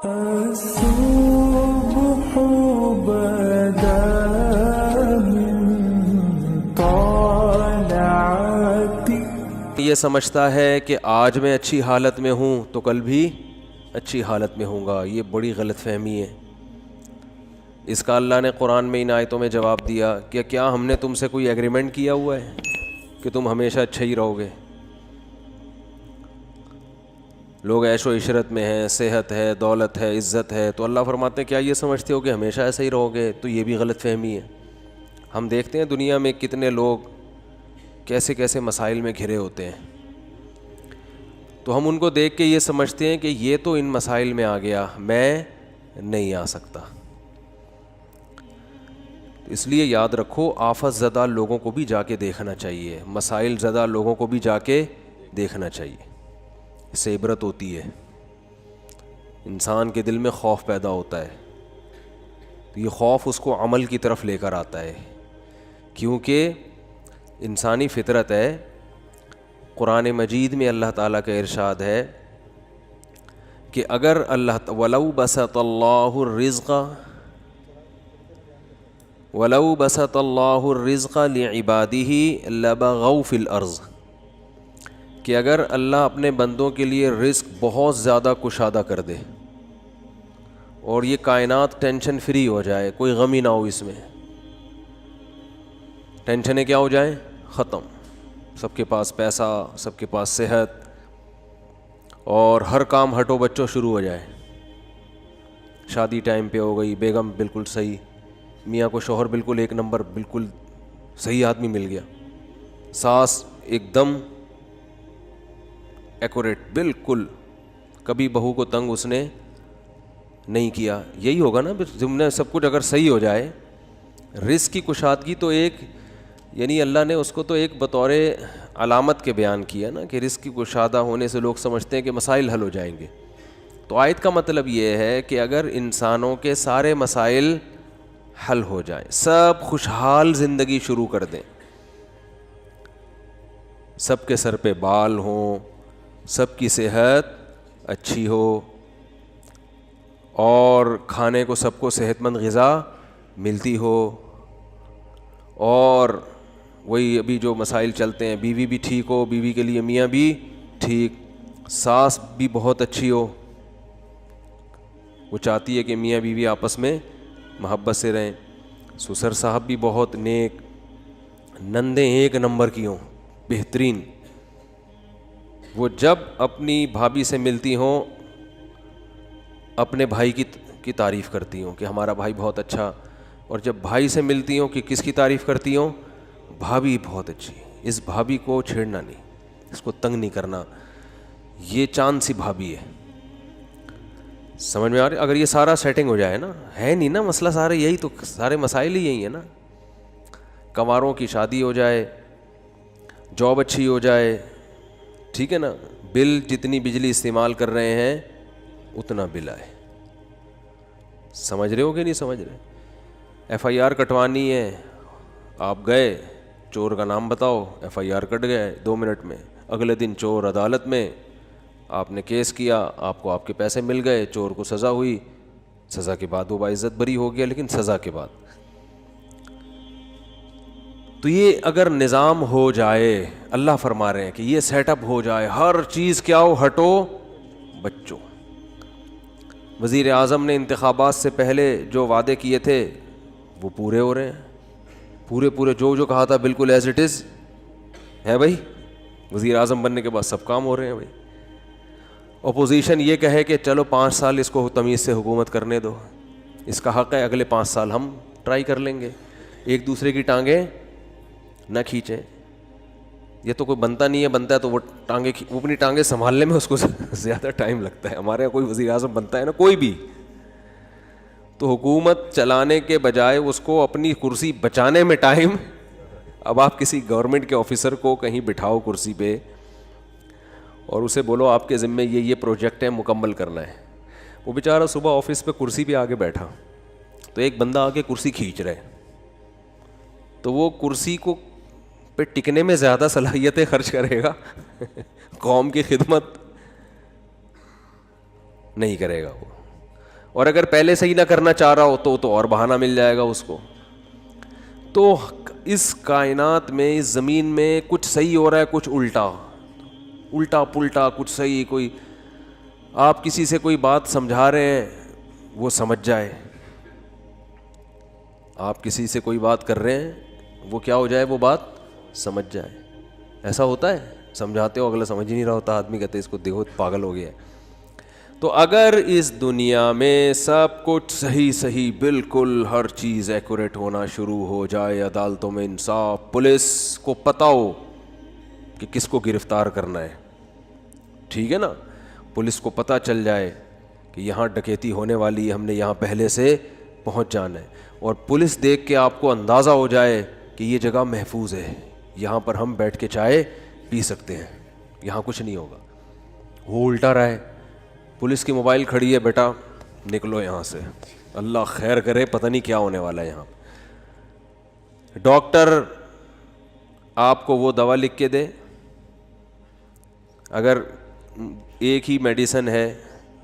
الصبح بدا من طالعتی. یہ سمجھتا ہے کہ آج میں اچھی حالت میں ہوں تو کل بھی اچھی حالت میں ہوں گا. یہ بڑی غلط فہمی ہے. اس کا اللہ نے قرآن میں ان آیتوں میں جواب دیا کہ کیا ہم نے تم سے کوئی ایگریمنٹ کیا ہوا ہے کہ تم ہمیشہ اچھے ہی رہو گے؟ لوگ عیش و عشرت میں ہیں، صحت ہے، دولت ہے، عزت ہے، تو اللہ فرماتے ہیں کیا یہ سمجھتے ہو کہ ہمیشہ ایسے ہی رہو گے؟ تو یہ بھی غلط فہمی ہے. ہم دیکھتے ہیں دنیا میں کتنے لوگ کیسے کیسے مسائل میں گھرے ہوتے ہیں، تو ہم ان کو دیکھ کے یہ سمجھتے ہیں کہ یہ تو ان مسائل میں آ گیا، میں نہیں آ سکتا. اس لیے یاد رکھو، آفت زدہ لوگوں کو بھی جا کے دیکھنا چاہیے، مسائل زدہ لوگوں کو بھی جا کے دیکھنا چاہیے. اس سے عبرت ہوتی ہے، انسان کے دل میں خوف پیدا ہوتا ہے. تو یہ خوف اس کو عمل کی طرف لے کر آتا ہے، کیونکہ انسانی فطرت ہے. قرآن مجید میں اللہ تعالیٰ کا ارشاد ہے کہ اگر اللہ وَلَوْ بَسَطَ اللَّهُ الرِّزْقَ لِعِبَادِهِ لَبَغَوْا فِي الْأَرْضِ، کہ اگر اللہ اپنے بندوں کے لیے رزق بہت زیادہ کشادہ کر دے اور یہ کائنات ٹینشن فری ہو جائے، کوئی غم ہی نہ ہو، اس میں ٹینشنیں کیا ہو جائیں؟ ختم. سب کے پاس پیسہ، سب کے پاس صحت، اور ہر کام ہٹو بچوں شروع ہو جائے. شادی ٹائم پہ ہو گئی، بیگم بالکل صحیح، میاں کو شوہر بالکل ایک نمبر، بالکل صحیح آدمی مل گیا، ساس ایک دم ایکوریٹ، بالکل کبھی بہو کو تنگ اس نے نہیں کیا. یہی ہوگا نا جب نے سب کچھ اگر صحیح ہو جائے. رزق کی کشادگی تو ایک، یعنی اللہ نے اس کو تو ایک بطور علامت کے بیان کیا نا کہ رزق کی کشادہ ہونے سے لوگ سمجھتے ہیں کہ مسائل حل ہو جائیں گے. تو آیت کا مطلب یہ ہے کہ اگر انسانوں کے سارے مسائل حل ہو جائیں، سب خوشحال زندگی شروع کر دیں، سب کے سر پہ بال ہوں، سب کی صحت اچھی ہو، اور کھانے کو سب کو صحت مند غذا ملتی ہو، اور وہی ابھی جو مسائل چلتے ہیں، بیوی بھی ٹھیک ہو، بیوی کے لیے میاں بھی ٹھیک، ساس بھی بہت اچھی ہو، وہ چاہتی ہے کہ میاں بیوی آپس میں محبت سے رہیں، سسر صاحب بھی بہت نیک، نندیں ایک نمبر کی ہوں، بہترین. وہ جب اپنی بھابھی سے ملتی ہوں اپنے بھائی کی تعریف کرتی ہوں کہ ہمارا بھائی بہت اچھا، اور جب بھائی سے ملتی ہوں کہ کس کی تعریف کرتی ہوں؟ بھابھی بہت اچھی، اس بھابھی کو چھیڑنا نہیں، اس کو تنگ نہیں کرنا، یہ چاند سی بھابھی ہے. سمجھ میں آ رہی؟ اگر یہ سارا سیٹنگ ہو جائے نا، ہے نہیں نا مسئلہ سارے، یہی تو سارے مسائل ہی یہی ہیں نا. کنواروں کی شادی ہو جائے، جاب اچھی ہو جائے، ٹھیک ہے نا، بل جتنی بجلی استعمال کر رہے ہیں اتنا بل آئے. سمجھ رہے ہو کہ نہیں سمجھ رہے؟ ایف آئی آر کٹوانی ہے، آپ گئے، چور کا نام بتاؤ، ایف آئی آر کٹ گئے 2 منٹ میں. اگلے دن چور عدالت میں، آپ نے کیس کیا، آپ کو آپ کے پیسے مل گئے، چور کو سزا ہوئی، سزا کے بعد وہ باعزت بری ہو گیا، لیکن سزا کے بعد. تو یہ اگر نظام ہو جائے، اللہ فرما رہے ہیں کہ یہ سیٹ اپ ہو جائے، ہر چیز کیا ہو، ہٹو بچوں. وزیر اعظم نے انتخابات سے پہلے جو وعدے کیے تھے وہ پورے ہو رہے ہیں، پورے جو کہا تھا بالکل ایز اٹ از ہے بھائی. وزیر اعظم بننے کے بعد سب کام ہو رہے ہیں بھائی. اپوزیشن یہ کہے کہ چلو 5 سال اس کو تمیز سے حکومت کرنے دو، اس کا حق ہے، اگلے 5 سال ہم ٹرائی کر لیں گے. ایک دوسرے کی ٹانگیں نہ کھینچیں. یہ تو کوئی بنتا نہیں ہے، بنتا ہے تو وہ اپنی ٹانگیں سنبھالنے میں اس کو زیادہ ٹائم لگتا ہے. ہمارے یہاں کوئی وزیر اعظم بنتا ہے نا، کوئی بھی، تو حکومت چلانے کے بجائے اس کو اپنی کرسی بچانے میں ٹائم. اب آپ کسی گورنمنٹ کے آفیسر کو کہیں بٹھاؤ کرسی پہ اور اسے بولو آپ کے ذمے یہ پروجیکٹ ہے مکمل کرنا ہے، وہ بیچارہ صبح آفس پہ کرسی پہ آگے بیٹھا تو ایک بندہ آگے کرسی کھینچ رہا ہے، تو وہ کرسی کو پہ ٹکنے میں زیادہ صلاحیتیں خرچ کرے گا، قوم کی خدمت نہیں کرے گا وہ. اور اگر پہلے سے ہی نہ کرنا چاہ رہا ہو تو اور بہانہ مل جائے گا اس کو. تو اس کائنات میں, اس زمین میں کچھ صحیح ہو رہا ہے, کچھ الٹا پلٹا, کچھ صحیح. کوئی آپ کسی سے کوئی بات سمجھا رہے ہیں وہ سمجھ جائے, آپ کسی سے کوئی بات کر رہے ہیں وہ کیا ہو جائے, وہ بات سمجھ جائے. ایسا ہوتا ہے, سمجھاتے ہو اگلا سمجھ ہی نہیں رہا ہوتا, آدمی کہتے اس کو دیکھو پاگل ہو گیا ہے. تو اگر اس دنیا میں سب کچھ صحیح بالکل ہر چیز ایکوریٹ ہونا شروع ہو جائے, عدالتوں میں انصاف, پولیس کو پتہ ہو کہ کس کو گرفتار کرنا ہے, ٹھیک ہے نا, پولیس کو پتہ چل جائے کہ یہاں ڈکیتی ہونے والی ہے, ہم نے یہاں پہلے سے پہنچ جانا ہے, اور پولیس دیکھ کے آپ کو اندازہ ہو جائے کہ یہ جگہ محفوظ ہے, یہاں پر ہم بیٹھ کے چائے پی سکتے ہیں, یہاں کچھ نہیں ہوگا. وہ الٹا رہا ہے, پولیس کی موبائل کھڑی ہے, بیٹا نکلو یہاں سے, اللہ خیر کرے, پتہ نہیں کیا ہونے والا ہے یہاں. ڈاکٹر آپ کو وہ دوا لکھ کے دے, اگر ایک ہی میڈیسن ہے,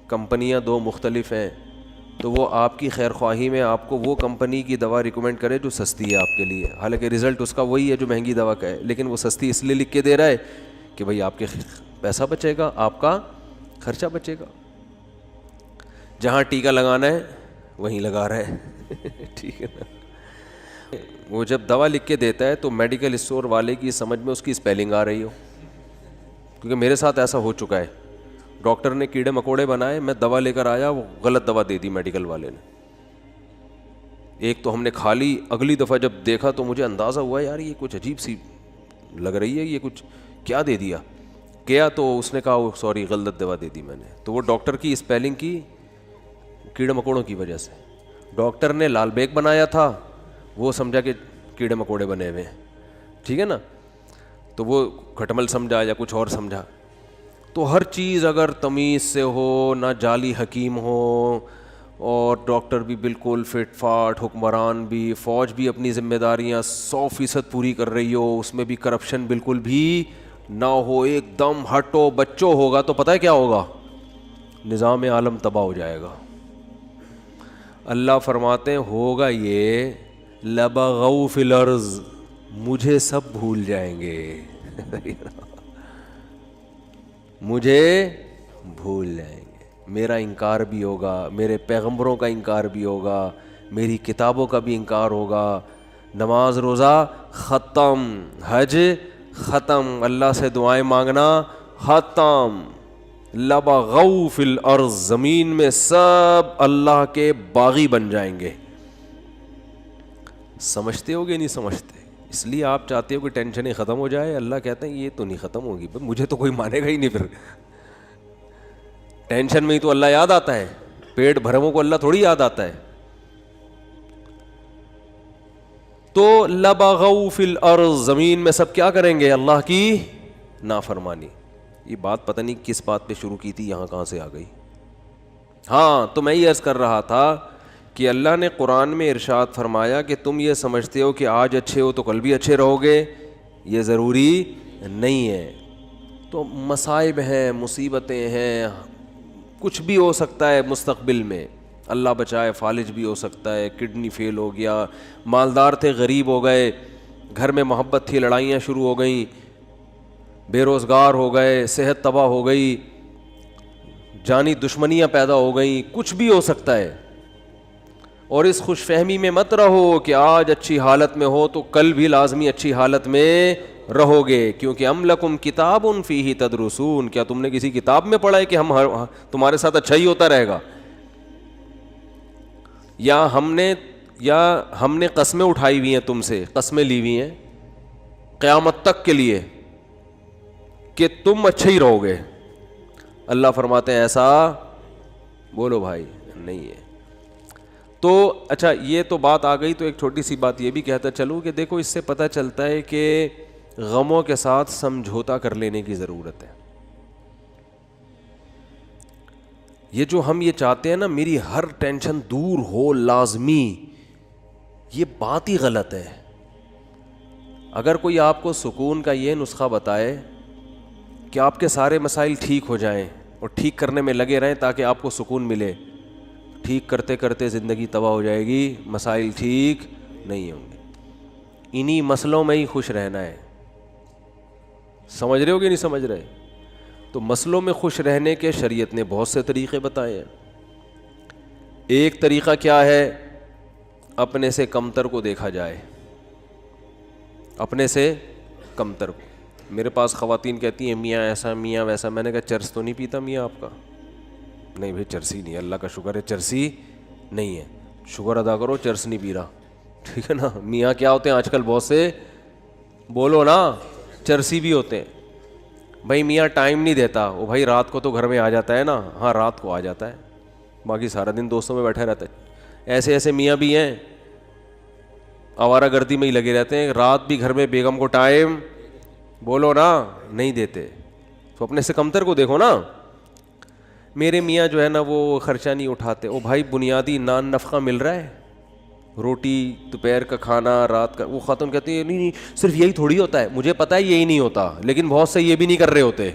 کمپنیاں 2 مختلف ہیں, تو وہ آپ کی خیر خواہی میں آپ کو وہ کمپنی کی دوا ریکمینڈ کرے جو سستی ہے آپ کے لیے, حالانکہ رزلٹ اس کا وہی ہے جو مہنگی دوا کا ہے, لیکن وہ سستی اس لیے لکھ کے دے رہا ہے کہ بھائی آپ کے پیسہ بچے گا, آپ کا خرچہ بچے گا. جہاں ٹیکا لگانا ہے وہیں لگا رہا ہے, ٹھیک ہے نا. وہ جب دوا لکھ کے دیتا ہے تو میڈیکل اسٹور والے کی سمجھ میں اس کی اسپیلنگ آ رہی ہو, کیونکہ میرے ساتھ ایسا ہو چکا ہے. ڈاکٹر نے کیڑے مکوڑے بنائے, میں دوا لے کر آیا, وہ غلط دوا دے دی میڈیکل والے نے. ایک تو ہم نے کھا لی, اگلی دفعہ جب دیکھا تو مجھے اندازہ ہوا یار یہ کچھ عجیب سی لگ رہی ہے, یہ کچھ کیا دے دیا. کیا تو اس نے کہا سوری غلط دوا دے دی میں نے. تو وہ ڈاکٹر کی اسپیلنگ کی کیڑے مکوڑوں کی وجہ سے. ڈاکٹر نے لال بیگ بنایا تھا, وہ سمجھا کہ کیڑے مکوڑے بنے ہوئے ہیں, ٹھیک ہے نا, تو وہ کھٹمل سمجھا یا کچھ اور سمجھا. تو ہر چیز اگر تمیز سے ہو, نہ جعلی حکیم ہو, اور ڈاکٹر بھی بالکل فٹ فاٹ, حکمران بھی, فوج بھی اپنی ذمہ داریاں 100% پوری کر رہی ہو, اس میں بھی کرپشن بالکل بھی نہ ہو, ایک دم ہٹو بچو ہوگا, تو پتہ ہے کیا ہوگا, نظام عالم تباہ ہو جائے گا. اللہ فرماتے ہیں ہوگا یہ, لبغوا فی الارض, مجھے سب بھول جائیں گے, مجھے بھول جائیں گے, میرا انکار بھی ہوگا, میرے پیغمبروں کا انکار بھی ہوگا, میری کتابوں کا بھی انکار ہوگا. نماز روزہ ختم, حج ختم, اللہ سے دعائیں مانگنا ختم. لبغوا فی الارض, زمین میں سب اللہ کے باغی بن جائیں گے. سمجھتے ہو گے نہیں سمجھتے؟ اس لیے آپ چاہتے ہو کہ ٹینشنیں ختم ہو جائے, اللہ کہتے ہیں یہ تو نہیں ختم ہوگی, مجھے تو کوئی مانے گا ہی نہیں. پھر ٹینشن میں ہی تو اللہ یاد آتا ہے, پیٹ بھرموں کو اللہ تھوڑی یاد آتا ہے. تو لبغوا فی الارض, زمین میں سب کیا کریں گے, اللہ کی نافرمانی. یہ بات پتہ نہیں کس بات پہ شروع کی تھی, یہاں کہاں سے آ گئی. ہاں, تو میں یہ عرض کر رہا تھا کہ اللہ نے قرآن میں ارشاد فرمایا کہ تم یہ سمجھتے ہو کہ آج اچھے ہو تو کل بھی اچھے رہو گے, یہ ضروری نہیں ہے. تو مصائب ہیں, مصیبتیں ہیں, کچھ بھی ہو سکتا ہے مستقبل میں, اللہ بچائے, فالج بھی ہو سکتا ہے, کڈنی فیل ہو گیا, مالدار تھے غریب ہو گئے, گھر میں محبت تھی لڑائیاں شروع ہو گئیں, بے روزگار ہو گئے, صحت تباہ ہو گئی, جانی دشمنیاں پیدا ہو گئیں, کچھ بھی ہو سکتا ہے. اور اس خوش فہمی میں مت رہو کہ آج اچھی حالت میں ہو تو کل بھی لازمی اچھی حالت میں رہو گے, کیونکہ ام لکم کتاب فیہ تدرسون, کیا تم نے کسی کتاب میں پڑھا ہے کہ تمہارے ساتھ اچھا ہی ہوتا رہے گا, یا ہم نے قسمیں اٹھائی ہوئی ہیں تم سے, قسمیں لی ہوئی ہیں قیامت تک کے لیے کہ تم اچھے ہی رہو گے. اللہ فرماتے ہیں ایسا بولو بھائی نہیں ہے. تو اچھا یہ تو بات آ گئی, تو ایک چھوٹی سی بات یہ بھی کہتا چلوں کہ دیکھو اس سے پتہ چلتا ہے کہ غموں کے ساتھ سمجھوتا کر لینے کی ضرورت ہے. یہ جو ہم یہ چاہتے ہیں نا میری ہر ٹینشن دور ہو لازمی, یہ بات ہی غلط ہے. اگر کوئی آپ کو سکون کا یہ نسخہ بتائے کہ آپ کے سارے مسائل ٹھیک ہو جائیں اور ٹھیک کرنے میں لگے رہیں تاکہ آپ کو سکون ملے, ٹھیک کرتے کرتے زندگی تباہ ہو جائے گی, مسائل ٹھیک نہیں ہوں گے. انہی مسئلوں میں ہی خوش رہنا ہے. سمجھ رہے ہو کہ نہیں سمجھ رہے؟ تو مسئلوں میں خوش رہنے کے شریعت نے بہت سے طریقے بتائے ہیں. ایک طریقہ کیا ہے؟ اپنے سے کمتر کو دیکھا جائے, اپنے سے کمتر کو. میرے پاس خواتین کہتی ہیں میاں ایسا میاں ویسا. میں نے کہا چرس تو نہیں پیتا میاں آپ کا؟ نہیں بھائی چرسی نہیں, اللہ کا شکر ہے چرسی نہیں ہے. شکر ادا کرو چرس نہیں پی رہا, ٹھیک ہے نا. میاں کیا ہوتے ہیں آج کل بہت سے, بولو نا, چرسی بھی ہوتے ہیں. بھائی میاں ٹائم نہیں دیتا, وہ بھائی رات کو تو گھر میں آ جاتا ہے نا, ہاں رات کو آ جاتا ہے, باقی سارا دن دوستوں میں بیٹھا رہتا ہے. ایسے ایسے میاں بھی ہیں آوارہ گردی میں ہی لگے رہتے ہیں, رات بھی گھر میں بیگم کو ٹائم, بولو نا, نہیں دیتے. تو اپنے سے کمتر کو دیکھو نا. میرے میاں جو ہے نا وہ خرچہ نہیں اٹھاتے. او بھائی بنیادی نان نفقہ مل رہا ہے, روٹی, دوپہر کا کھانا, رات کا. وہ خاتون کہتی ہے نہیں صرف یہی تھوڑی ہوتا ہے. مجھے پتہ ہے یہی نہیں ہوتا, لیکن بہت سے یہ بھی نہیں کر رہے ہوتے,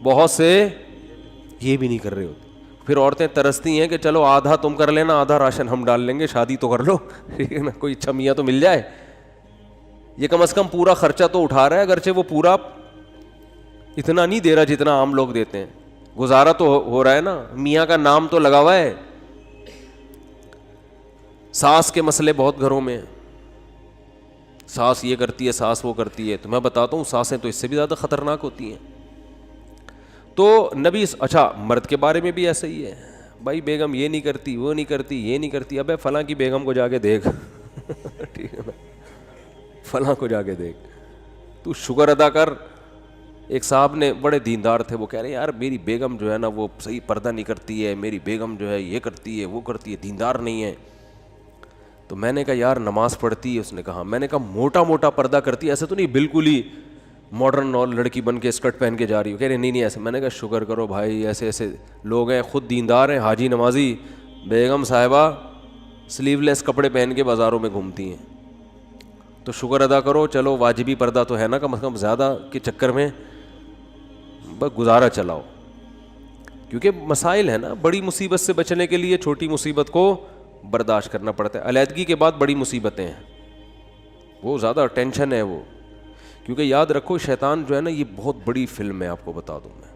بہت سے یہ بھی نہیں کر رہے ہوتے. پھر عورتیں ترستی ہیں کہ چلو آدھا تم کر لینا, آدھا راشن ہم ڈال لیں گے, شادی تو کر لو, ٹھیک ہے نا, کوئی اچھا میاں تو مل جائے. یہ کم از کم پورا خرچہ تو اٹھا رہا ہے, اگرچہ وہ پورا اتنا نہیں دے رہا جتنا عام لوگ دیتے ہیں. گزارا تو ہو رہا ہے نا, میاں کا نام تو لگا ہوا ہے. ساس کے مسئلے بہت گھروں میں ہیں, ساس یہ کرتی ہے, ساس وہ کرتی ہے. تو میں بتاتا ہوں ساسیں تو اس سے بھی زیادہ خطرناک ہوتی ہیں. تو نبی, اچھا مرد کے بارے میں بھی ایسا ہی ہے. بھائی بیگم یہ نہیں کرتی, وہ نہیں کرتی, یہ نہیں کرتی. ابے فلاں کی بیگم کو جا کے دیکھ, ٹھیک ہے نا, فلاں کو جا کے دیکھ, تو شکر ادا کر. ایک صاحب نے, بڑے دیندار تھے, وہ کہہ رہے ہیں یار میری بیگم جو ہے نا وہ صحیح پردہ نہیں کرتی ہے, میری بیگم جو ہے یہ کرتی ہے وہ کرتی ہے, دیندار نہیں ہے. تو میں نے کہا یار نماز پڑھتی ہے؟ اس نے کہا. میں نے کہا موٹا موٹا پردہ کرتی ہے, ایسے تو نہیں بالکل ہی ماڈرن اور لڑکی بن کے اسکرٹ پہن کے جا رہی ہو؟ کہہ رہے نہیں ایسے. میں نے کہا شکر کرو بھائی, ایسے ایسے لوگ ہیں, خود دیندار ہیں, حاجی نمازی, بیگم صاحبہ سلیو لیس کپڑے پہن کے بازاروں میں گھومتی ہیں. تو شکر ادا کرو, چلو واجبی پردہ تو ہے نا کم از کم, زیادہ کے چکر میں بس گزارا چلاؤ. کیونکہ مسائل ہے نا, بڑی مصیبت سے بچنے کے لیے چھوٹی مصیبت کو برداشت کرنا پڑتا ہے. علیحدگی کے بعد بڑی مصیبتیں ہیں, وہ زیادہ ٹینشن ہے وہ. کیونکہ یاد رکھو شیطان جو ہے نا یہ بہت بڑی فلم ہے, آپ کو بتا دوں میں.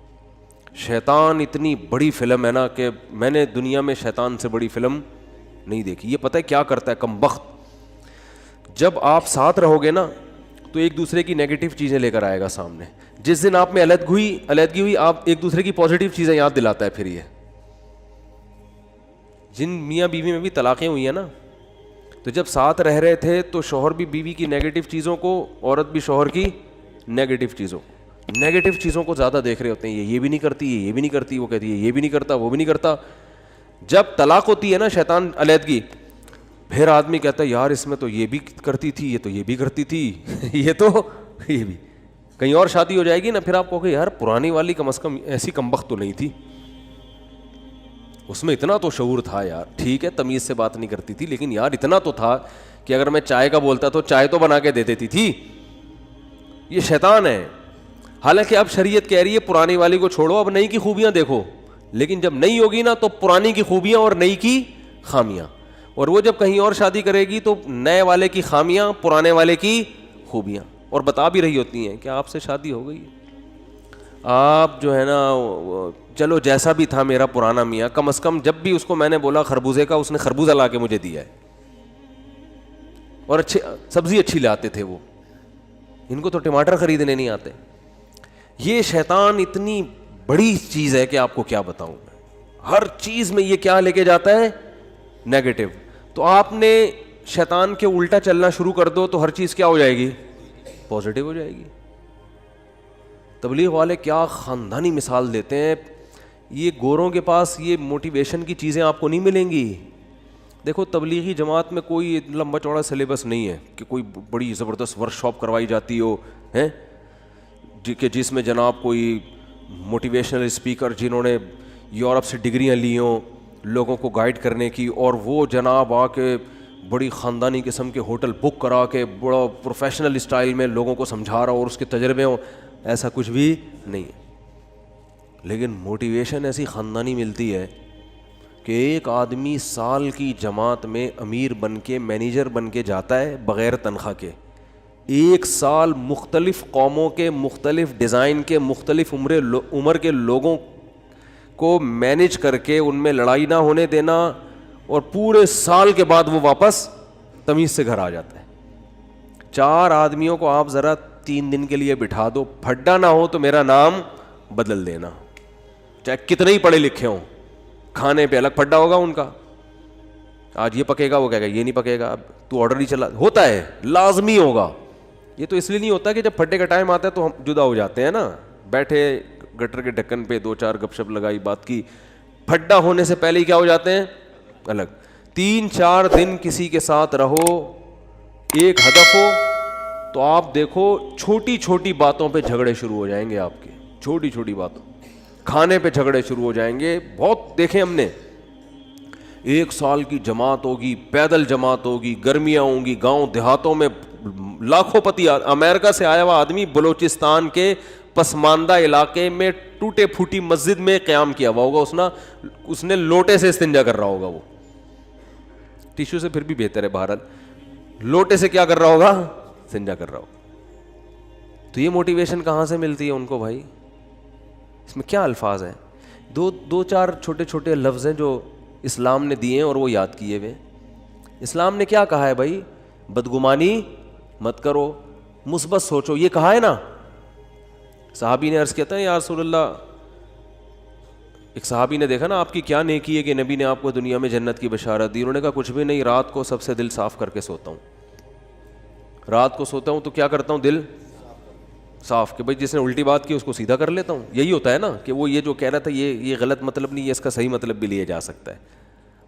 شیطان اتنی بڑی فلم ہے نا کہ میں نے دنیا میں شیطان سے بڑی فلم نہیں دیکھی. یہ پتہ ہے کیا کرتا ہے کم بخت, جب آپ ساتھ رہو گے نا تو ایک دوسرے کی نیگیٹو چیزیں لے کر آئے گا سامنے. جس دن آپ میں علیحدگی ہوئی, آپ ایک دوسرے کی پازیٹیو چیزیں یاد دلاتا ہے. پھر یہ جن میاں بیوی میں بھی طلاقیں ہوئی ہیں نا, تو جب ساتھ رہ رہے تھے تو شوہر بھی بیوی کی نیگیٹو چیزوں کو, عورت بھی شوہر کی نیگیٹو چیزوں کو زیادہ دیکھ رہے ہوتے ہیں. یہ بھی نہیں کرتی, یہ بھی نہیں کرتی, وہ کہتی ہے یہ بھی نہیں کرتا, وہ بھی نہیں کرتا. جب طلاق ہوتی ہے نا شیطان, علیحدگی, پھر آدمی کہتا ہے یار اس میں تو یہ بھی کرتی تھی, یہ تو یہ بھی کرتی تھی, یہ تو یہ بھی. کہیں اور شادی ہو جائے گی نا, پھر آپ کہو گے یار پرانی والی کم از کم ایسی کمبخت تو نہیں تھی, اس میں اتنا تو شعور تھا یار. ٹھیک ہے تمیز سے بات نہیں کرتی تھی, لیکن یار اتنا تو تھا کہ اگر میں چائے کا بولتا تو چائے تو بنا کے دے دیتی تھی. یہ شیطان ہے. حالانکہ اب شریعت کہہ رہی ہے پرانی والی کو چھوڑو, اب نئی کی خوبیاں دیکھو. لیکن جب نئی ہوگی نا تو پرانی کی خوبیاں اور نئی کی خامیاں, اور وہ جب کہیں اور شادی کرے گی تو نئے والے کی خامیاں, پرانے والے کی خوبیاں, اور بتا بھی رہی ہوتی ہیں کہ آپ سے شادی ہو گئی, آپ جو ہے نا چلو جیسا بھی تھا میرا پرانا میاں, کم از کم جب بھی اس کو میں نے بولا خربوزے کا, اس نے خربوزہ لا کے مجھے دیا ہے, اور اچھی سبزی اچھی لاتے تھے وہ. ان کو تو ٹماٹر خریدنے نہیں آتے. یہ شیطان اتنی بڑی چیز ہے کہ آپ کو کیا بتاؤں میں. ہر چیز میں یہ کیا لے کے جاتا ہے, نیگیٹو. تو آپ نے شیطان کے الٹا چلنا شروع کر دو تو ہر چیز کیا ہو جائے گی, پازیٹیو ہو جائے گی. تبلیغ والے کیا خاندانی مثال دیتے ہیں. یہ گوروں کے پاس یہ موٹیویشن کی چیزیں آپ کو نہیں ملیں گی. دیکھو تبلیغی جماعت میں کوئی لمبا چوڑا سلیبس نہیں ہے کہ کوئی بڑی زبردست ورک شاپ کروائی جاتی ہو ہیں, کہ جس میں جناب کوئی موٹیویشنل اسپیکر جنہوں نے یورپ سے ڈگریاں لی ہوں لوگوں کو گائیڈ کرنے کی, اور وہ جناب آ کے بڑی خاندانی قسم کے ہوٹل بک کرا کے بڑا پروفیشنل اسٹائل میں لوگوں کو سمجھا رہا اور اس کے تجربے ہوں. ایسا کچھ بھی نہیں ہے. لیکن موٹیویشن ایسی خاندانی ملتی ہے کہ ایک آدمی سال کی جماعت میں امیر بن کے مینیجر بن کے جاتا ہے بغیر تنخواہ کے. ایک سال مختلف قوموں کے مختلف ڈیزائن کے مختلف عمر کے لوگوں کو مینیج کر کے ان میں لڑائی نہ ہونے دینا, اور پورے سال کے بعد وہ واپس تمیز سے گھر آ جاتا ہے. 4 آدمیوں کو آپ ذرا 3 دن کے لیے بٹھا دو, پھڈا نہ ہو تو میرا نام بدل دینا, چاہے کتنے ہی پڑھے لکھے ہوں. کھانے پہ الگ پھڈا ہوگا ان کا, آج یہ پکے گا, وہ کہے گا یہ نہیں پکے گا, اب تو آرڈر ہی چلا, ہوتا ہے لازمی ہوگا. یہ تو اس لیے نہیں ہوتا کہ جب پھڈے کا ٹائم آتا ہے تو ہم جدا ہو جاتے ہیں نا, بیٹھے گٹر کے ڈھکن پہ 2-4 گپ شپ لگائی, بات کی. پھڈا ہونے سے پہلے ہی کیا ہو جاتے ہیں الگ. 3-4 دن کسی کے ساتھ رہو, ایک ہدف ہو, تو آپ دیکھو چھوٹی چھوٹی باتوں پہ جھگڑے شروع ہو جائیں گے آپ کے, چھوٹی چھوٹی باتوں, کھانے پہ جھگڑے شروع ہو جائیں گے. بہت دیکھیں ہم نے, 1 سال کی جماعت ہوگی, پیدل جماعت ہوگی, گرمیاں ہوں گی, گاؤں دیہاتوں میں لاکھوں پتی. امریکہ سے آیا ہوا آدمی بلوچستان کے پسماندہ علاقے میں ٹوٹے پھوٹی مسجد میں قیام کیا ہوا ہوگا, اس نے لوٹے سے استنجا کر رہا ہوگا, وہ ٹیشو سے پھر بھی بہتر ہے, بہرحال لوٹے سے کیا کر رہا ہوگا, استنجا کر رہا ہوگا. تو یہ موٹیویشن کہاں سے ملتی ہے ان کو بھائی؟ اس میں کیا الفاظ ہیں؟ 2-4 چھوٹے چھوٹے لفظ ہیں جو اسلام نے دیے ہیں اور وہ یاد کیے ہوئے. اسلام نے کیا کہا ہے بھائی؟ بدگمانی مت کرو, مثبت سوچو, یہ کہا ہے نا. صحابی نے عرض کیا تھا یا رسول اللہ, ایک صحابی نے دیکھا نا آپ کی کیا نیکی ہے کہ نبی نے آپ کو دنیا میں جنت کی بشارت دی. انہوں نے کہا کچھ بھی نہیں, رات کو سب سے دل صاف کر کے سوتا ہوں. رات کو سوتا ہوں تو کیا کرتا ہوں, دل صاف, کہ بھائی جس نے الٹی بات کی اس کو سیدھا کر لیتا ہوں. یہی ہوتا ہے نا کہ وہ یہ جو کہہ رہا تھا یہ غلط مطلب نہیں ہے, اس کا صحیح مطلب بھی لیا جا سکتا ہے.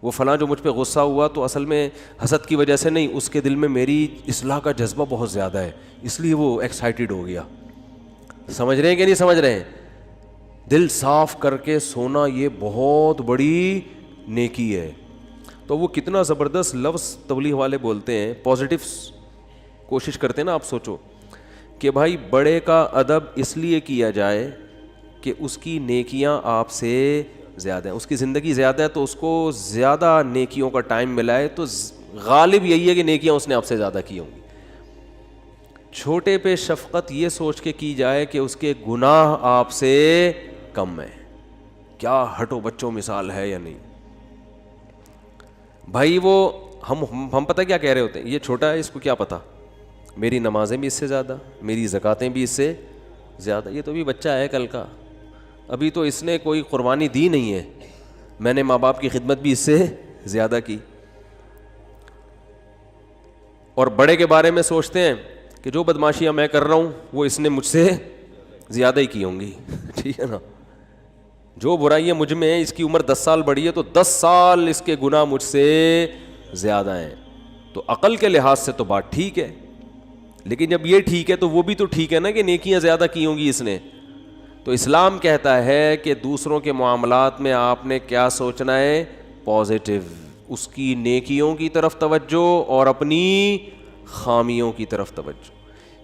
وہ فلاں جو مجھ پہ غصہ ہوا تو اصل میں حسد کی وجہ سے نہیں, اس کے دل میں میری اصلاح کا جذبہ بہت زیادہ ہے, اس لیے وہ ایکسائٹیڈ ہو گیا. سمجھ رہے ہیں کہ نہیں سمجھ رہے ہیں؟ دل صاف کر کے سونا یہ بہت بڑی نیکی ہے. تو وہ کتنا زبردست لفظ تبلیغ والے بولتے ہیں, پازیٹیو کوشش کرتے ہیں نا. آپ سوچو کہ بھائی بڑے کا ادب اس لیے کیا جائے کہ اس کی نیکیاں آپ سے زیادہ ہیں, اس کی زندگی زیادہ ہے تو اس کو زیادہ نیکیوں کا ٹائم ملا ہے, تو غالب یہی ہے کہ نیکیاں اس نے آپ سے زیادہ کی ہوں گی. چھوٹے پہ شفقت یہ سوچ کے کی جائے کہ اس کے گناہ آپ سے کم ہیں. کیا ہٹو بچوں مثال ہے یا نہیں بھائی؟ وہ ہم پتہ کیا کہہ رہے ہوتے ہیں, یہ چھوٹا ہے اس کو کیا پتہ, میری نمازیں بھی اس سے زیادہ, میری زکاتیں بھی اس سے زیادہ. یہ تو بھی بچہ ہے کل کا, ابھی تو اس نے کوئی قربانی دی نہیں ہے, میں نے ماں باپ کی خدمت بھی اس سے زیادہ کی. اور بڑے کے بارے میں سوچتے ہیں کہ جو بدماشیاں میں کر رہا ہوں وہ اس نے مجھ سے زیادہ ہی کی ہوں گی. ٹھیک ہے نا, جو برائیاں مجھ میں ہیں, اس کی عمر 10 سال بڑی ہے تو 10 سال اس کے گناہ مجھ سے زیادہ ہیں. تو عقل کے لحاظ سے تو بات ٹھیک ہے, لیکن جب یہ ٹھیک ہے تو وہ بھی تو ٹھیک ہے نا کہ نیکیاں زیادہ کی ہوں گی اس نے. تو اسلام کہتا ہے کہ دوسروں کے معاملات میں آپ نے کیا سوچنا ہے, پازیٹیو, اس کی نیکیوں کی طرف توجہ اور اپنی خامیوں کی طرف توجہ,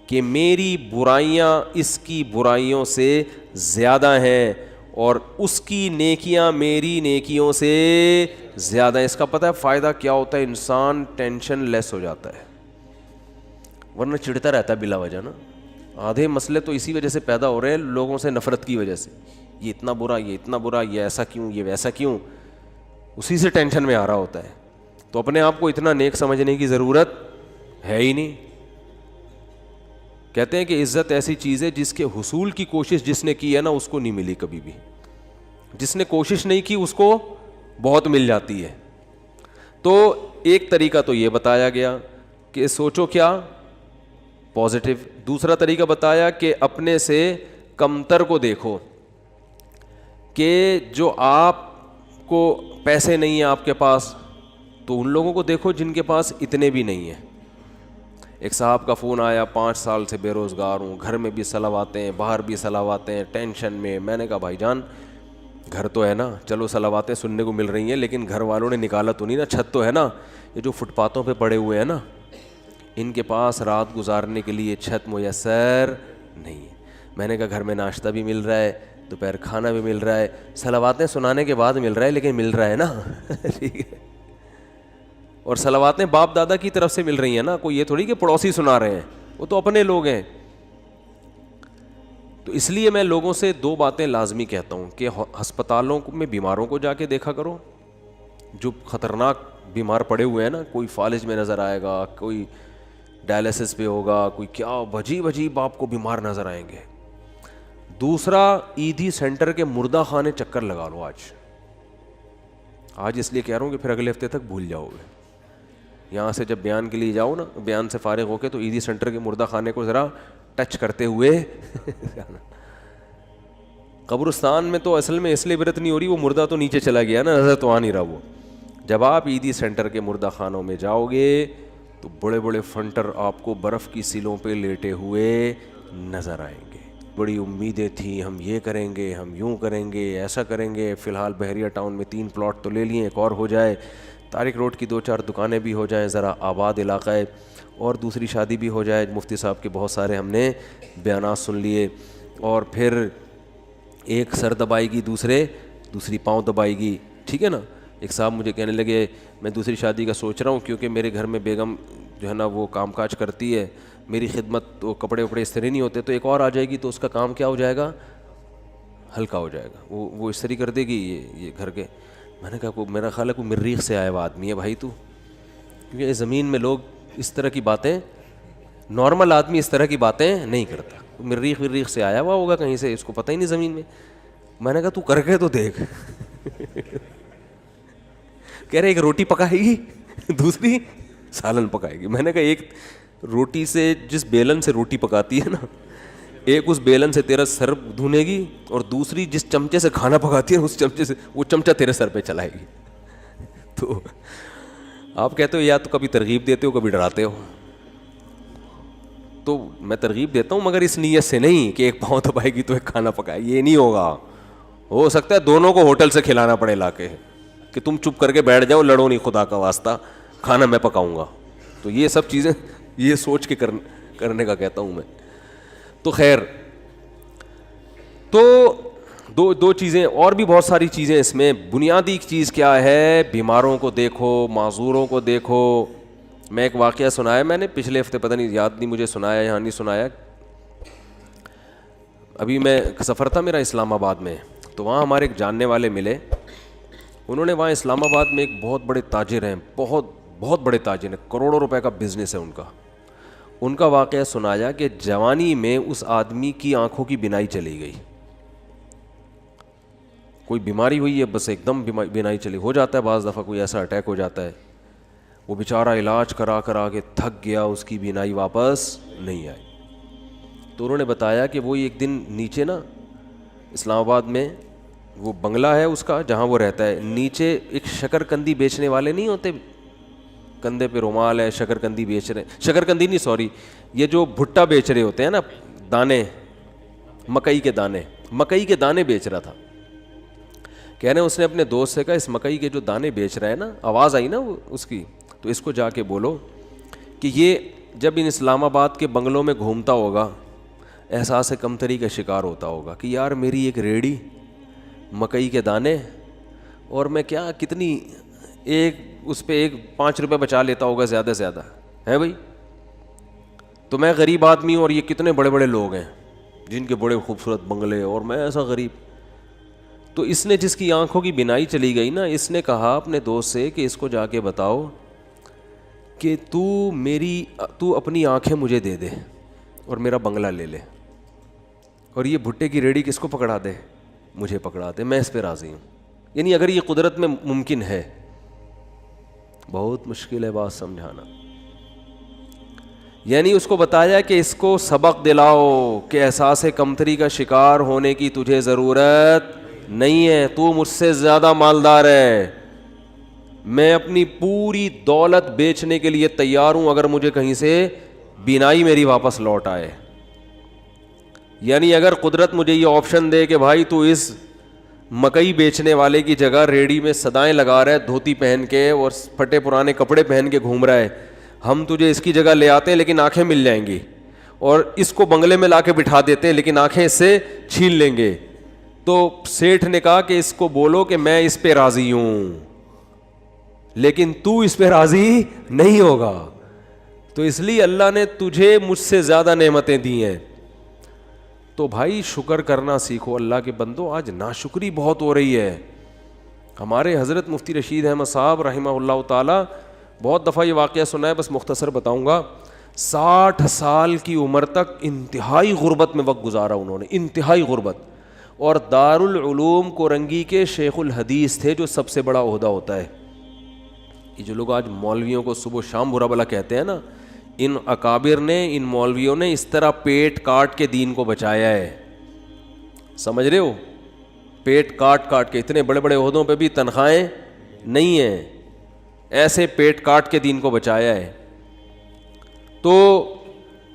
کہ میری برائیاں اس کی برائیوں سے زیادہ ہیں اور اس کی نیکیاں میری نیکیوں سے زیادہ ہیں. اس کا پتہ ہے فائدہ کیا ہوتا ہے؟ انسان ٹینشن لیس ہو جاتا ہے, ورنہ چڑھتا رہتا ہے بلا وجہ نا. آدھے مسئلے تو اسی وجہ سے پیدا ہو رہے ہیں, لوگوں سے نفرت کی وجہ سے. یہ اتنا برا, یہ اتنا برا, یہ ایسا کیوں, یہ ویسا کیوں, اسی سے ٹینشن میں آ رہا ہوتا ہے. تو اپنے آپ کو اتنا نیک سمجھنے کی ضرورت ہے ہی نہیں. کہتے ہیں کہ عزت ایسی چیز ہے جس کے حصول کی کوشش جس نے کی ہے نا اس کو نہیں ملی کبھی بھی, جس نے کوشش نہیں کی اس کو بہت مل جاتی ہے. تو ایک طریقہ تو یہ بتایا گیا کہ سوچو کیا, پازیٹیو. دوسرا طریقہ بتایا کہ اپنے سے کمتر کو دیکھو, کہ جو آپ کو پیسے نہیں ہیں آپ کے پاس تو ان لوگوں کو دیکھو جن کے پاس اتنے بھی نہیں ہیں. ایک صاحب کا فون آیا, 5 سال سے بے روزگار ہوں, گھر میں بھی صلواتے ہیں, باہر بھی صلواتے ہیں, ٹینشن میں. میں نے کہا بھائی جان گھر تو ہے نا, چلو صلواتیں سننے کو مل رہی ہیں لیکن گھر والوں نے نکالا تو نہیں نا, چھت تو ہے نا. یہ جو فٹ پاتھوں پہ پڑے ہوئے ہیں نا, ان کے پاس رات گزارنے کے لیے چھت میسر نہیں ہے. میں نے کہا گھر میں ناشتہ بھی مل رہا ہے, دوپہر کھانا بھی مل رہا ہے, صلواتیں سنانے کے بعد مل رہا ہے لیکن مل رہا ہے نا. ٹھیک ہے, اور صلواتیں باپ دادا کی طرف سے مل رہی ہیں نا, کوئی یہ تھوڑی کہ پڑوسی سنا رہے ہیں, وہ تو اپنے لوگ ہیں. تو اس لیے میں لوگوں سے 2 باتیں لازمی کہتا ہوں کہ ہسپتالوں میں بیماروں کو جا کے دیکھا کرو, جو خطرناک بیمار پڑے ہوئے ہیں نا, کوئی فالج میں نظر آئے گا, کوئی ڈائلسس پہ ہوگا, کوئی کیا عجیب عجیب آپ کو بیمار نظر آئیں گے. دوسرا, عیدی سینٹر کے مردہ خانے چکر لگا لو آج اس لیے کہہ رہا ہوں کہ پھر اگلے ہفتے تک بھول جاؤ گے. یہاں سے جب بیان کے لیے جاؤ نا, بیان سے فارغ ہو کے, تو عیدی سینٹر کے مردہ خانے کو ذرا ٹچ کرتے ہوئے. قبرستان میں تو اصل میں اس لیے عبرت نہیں ہو رہی, وہ مردہ تو نیچے چلا گیا نا, نظر تو آ نہیں رہا وہ. جب آپ عیدی سینٹر کے مردہ خانوں میں جاؤ گے تو بڑے بڑے فنٹر آپ کو برف کی سیلوں پہ لیٹے ہوئے نظر آئیں گے. بڑی امیدیں تھیں, ہم یہ کریں گے, ہم یوں کریں گے, ایسا کریں گے. فی الحال بحریہ ٹاؤن میں 3 پلاٹ تو لے لیے, ایک اور ہو جائے, طارق روڈ کی 2-4 دکانیں بھی ہو جائیں, ذرا آباد علاقہ ہے, اور دوسری شادی بھی ہو جائے. مفتی صاحب کے بہت سارے ہم نے بیانات سن لیے, اور پھر ایک سر دبائے گی, دوسری پاؤں دبائے گی. ٹھیک ہے نا. ایک صاحب مجھے کہنے لگے میں دوسری شادی کا سوچ رہا ہوں کیونکہ میرے گھر میں بیگم جو ہے نا وہ کام کاج کرتی ہے, میری خدمت, تو کپڑے وپڑے استری نہیں ہوتے, تو ایک اور آ جائے گی تو اس کا کام کیا ہو جائے گا, ہلکا ہو جائے گا, وہ استری کر دے گی یہ گھر کے. میں نے کہا میرا خیال ہے کوئی مریخ سے آیا ہوا آدمی ہے بھائی تو, کیونکہ اس زمین میں لوگ اس طرح کی باتیں, نارمل آدمی اس طرح کی باتیں نہیں کرتا. مریخ سے آیا ہوا ہوگا کہیں سے, اس کو پتہ ہی نہیں زمین میں. میں نے کہا تو کر کے تو دیکھ. کہہ رہے ایک روٹی پکائے گی, دوسری سالن پکائے گی. میں نے کہا ایک روٹی سے, جس بیلن سے روٹی پکاتی ہے نا, ایک اس بیلن سے تیرا سر دھونے گی, اور دوسری جس چمچے سے کھانا پکاتی ہے اس چمچے سے وہ چمچہ تیرے سر پہ چلائے گی. تو آپ کہتے ہو یا تو کبھی ترغیب دیتے ہو کبھی ڈراتے ہو. تو میں ترغیب دیتا ہوں مگر اس نیت سے نہیں کہ ایک پاؤں دبائے گی تو ایک کھانا پکائے, یہ نہیں ہوگا. ہو سکتا ہے دونوں کو ہوٹل سے کھلانا پڑے لا کے, کہ تم چپ کر کے بیٹھ جاؤ, لڑو نہیں خدا کا واسطہ, کھانا میں پکاؤں گا. تو یہ سب چیزیں یہ سوچ کے کرنے کا کہتا ہوں میں. تو خیر, تو دو چیزیں, اور بھی بہت ساری چیزیں اس میں. بنیادی چیز کیا ہے, بیماروں کو دیکھو, معذوروں کو دیکھو. میں ایک واقعہ سنایا میں نے پچھلے ہفتے, پتہ نہیں یاد نہیں مجھے سنایا یا نہیں سنایا. ابھی میں سفر تھا میرا اسلام آباد میں, تو وہاں ہمارے ایک جاننے والے ملے. انہوں نے وہاں اسلام آباد میں ایک بہت بڑے تاجر ہیں, بہت بڑے تاجر ہیں, کروڑوں روپے کا بزنس ہے ان کا واقعہ سنایا کہ جوانی میں اس آدمی کی آنکھوں کی بینائی چلی گئی. کوئی بیماری ہوئی ہے, بس ایک دم بینائی چلی. ہو جاتا ہے بعض دفعہ کوئی ایسا اٹیک ہو جاتا ہے, وہ بیچارہ علاج کرا کے تھک گیا, اس کی بینائی واپس نہیں آئی. تو انہوں نے بتایا کہ وہ ایک دن نیچے نا اسلام آباد میں وہ بنگلہ ہے اس کا جہاں وہ رہتا ہے, نیچے ایک شکر کندی بیچنے والے نہیں ہوتے, کندھے پہ رومال ہے, شکر کندی بیچ رہے ہیں, شکر کندی نہیں سوری, یہ جو بھٹا بیچ رہے ہوتے ہیں نا, دانے, مکئی کے دانے بیچ رہا تھا. کہہ رہے ہیں اس نے اپنے دوست سے کہا اس مکئی کے جو دانے بیچ رہا ہے نا, آواز آئی نا اس کی, تو اس کو جا کے بولو کہ یہ جب ان اسلام آباد کے بنگلوں میں گھومتا ہوگا احساس کمتری کا شکار ہوتا ہوگا کہ یار میری ایک ریڑھی, مکئی کے دانے, اور میں کیا کتنی ایک اس پہ 5 روپے بچا لیتا ہوگا زیادہ سے زیادہ ہے بھائی. تو میں غریب آدمی ہوں اور یہ کتنے بڑے بڑے لوگ ہیں جن کے بڑے خوبصورت بنگلے, اور میں ایسا غریب. تو اس نے جس کی آنکھوں کی بینائی چلی گئی نا, اس نے کہا اپنے دوست سے کہ اس کو جا کے بتاؤ کہ تو اپنی آنکھیں مجھے دے دے اور میرا بنگلہ لے لے, اور یہ بھٹے کی ریڑھی کس کو پکڑا دے, مجھے پکڑا دے, میں اس پہ راضی ہوں. یعنی اگر یہ قدرت میں ممکن ہے, بہت مشکل ہے بات سمجھانا. یعنی اس کو بتایا کہ اس کو سبق دلاؤ کہ احساس کمتری کا شکار ہونے کی تجھے ضرورت نہیں ہے, تو مجھ سے زیادہ مالدار ہے, میں اپنی پوری دولت بیچنے کے لیے تیار ہوں اگر مجھے کہیں سے بینائی میری واپس لوٹ آئے. یعنی اگر قدرت مجھے یہ آپشن دے کہ بھائی تو اس مکئی بیچنے والے کی جگہ ریڑھی میں صدائیں لگا رہا ہے دھوتی پہن کے اور پھٹے پرانے کپڑے پہن کے گھوم رہا ہے, ہم تجھے اس کی جگہ لے آتے ہیں لیکن آنکھیں مل جائیں گی, اور اس کو بنگلے میں لا کے بٹھا دیتے ہیں لیکن آنکھیں اس سے چھین لیں گے, تو سیٹھ نے کہا کہ اس کو بولو کہ میں اس پہ راضی ہوں لیکن تو اس پہ راضی نہیں ہوگا, تو اس لیے اللہ نے تجھے مجھ سے زیادہ نعمتیں دی ہیں. تو بھائی شکر کرنا سیکھو اللہ کے بندو. آج ناشکری بہت ہو رہی ہے. ہمارے حضرت مفتی رشید احمد صاحب رحمہ اللہ تعالی, بہت دفعہ یہ واقعہ سنا ہے, بس مختصر بتاؤں گا. 60 سال کی عمر تک انتہائی غربت میں وقت گزارا انہوں نے, انتہائی غربت. اور دارالعلوم کورنگی کے شیخ الحدیث تھے, جو سب سے بڑا عہدہ ہوتا ہے. یہ جو لوگ آج مولویوں کو صبح و شام برا بلا کہتے ہیں نا, ان اکابر نے, ان مولویوں نے اس طرح پیٹ کاٹ کے دین کو بچایا ہے. سمجھ رہے ہو, پیٹ کاٹ کاٹ کے, اتنے بڑے بڑے عہدوں پہ بھی تنخواہیں نہیں ہیں, ایسے پیٹ کاٹ کے دین کو بچایا ہے. تو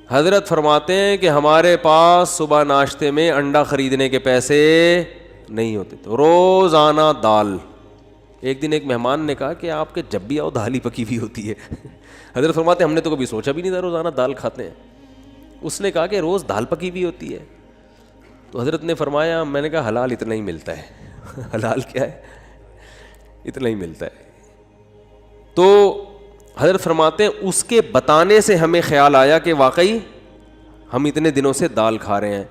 حضرت فرماتے ہیں کہ ہمارے پاس صبح ناشتے میں انڈا خریدنے کے پیسے نہیں ہوتے تھے, روزانہ دال. ایک دن ایک مہمان نے کہا کہ آپ کے جب بھی آؤ دال ہی پکی ہوئی ہوتی ہے. حضرت فرماتے ہیں ہم نے تو کبھی سوچا بھی نہیں تھا روزانہ دال کھاتے ہیں. اس نے کہا کہ روز دال پکی ہوئی ہوتی ہے. تو حضرت نے فرمایا, میں نے کہا حلال اتنا ہی ملتا ہے. حلال کیا ہے, اتنا ہی ملتا ہے. تو حضرت فرماتے ہیں اس کے بتانے سے ہمیں خیال آیا کہ واقعی ہم اتنے دنوں سے دال کھا رہے ہیں.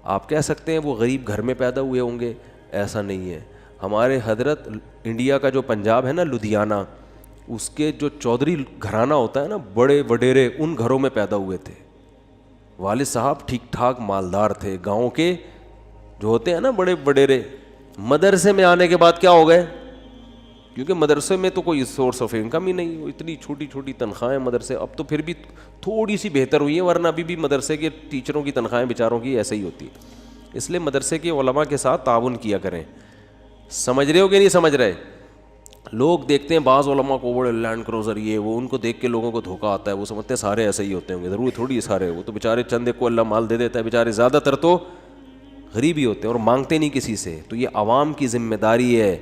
آپ کہہ سکتے ہیں وہ غریب گھر میں پیدا ہوئے ہوں گے, ایسا نہیں ہے. ہمارے حضرت انڈیا کا جو پنجاب ہے نا, لدھیانہ, اس کے جو چودھری گھرانہ ہوتا ہے نا, بڑے وڈیرے, ان گھروں میں پیدا ہوئے تھے. والد صاحب ٹھیک ٹھاک مالدار تھے. گاؤں کے جو ہوتے ہیں نا بڑے وڈیرے, مدرسے میں آنے کے بعد کیا ہو گئے, کیونکہ مدرسے میں تو کوئی سورس آف انکم ہی نہیں, وہ اتنی چھوٹی چھوٹی تنخواہیں مدرسے. اب تو پھر بھی تھوڑی سی بہتر ہوئی ہے, ورنہ ابھی بھی مدرسے کے ٹیچروں کی تنخواہیں بیچاروں کی ایسے ہی ہوتی ہے. اس لیے مدرسے کے علماء کے ساتھ تعاون کیا کریں. سمجھ رہے ہو کہ نہیں سمجھ رہے؟ لوگ دیکھتے ہیں بعض علماء کو بڑے لینڈ کروزر, یہ وہ, ان کو دیکھ کے لوگوں کو دھوکہ آتا ہے. وہ سمجھتے ہیں سارے ایسے ہی ہوتے ہوں گے. ضروری تھوڑی سارے, وہ تو بیچارے چند ایک کو اللہ مال دے دیتا ہے, بیچارے زیادہ تر تو غریب ہی ہوتے ہیں اور مانگتے نہیں کسی سے. تو یہ عوام کی ذمہ داری ہے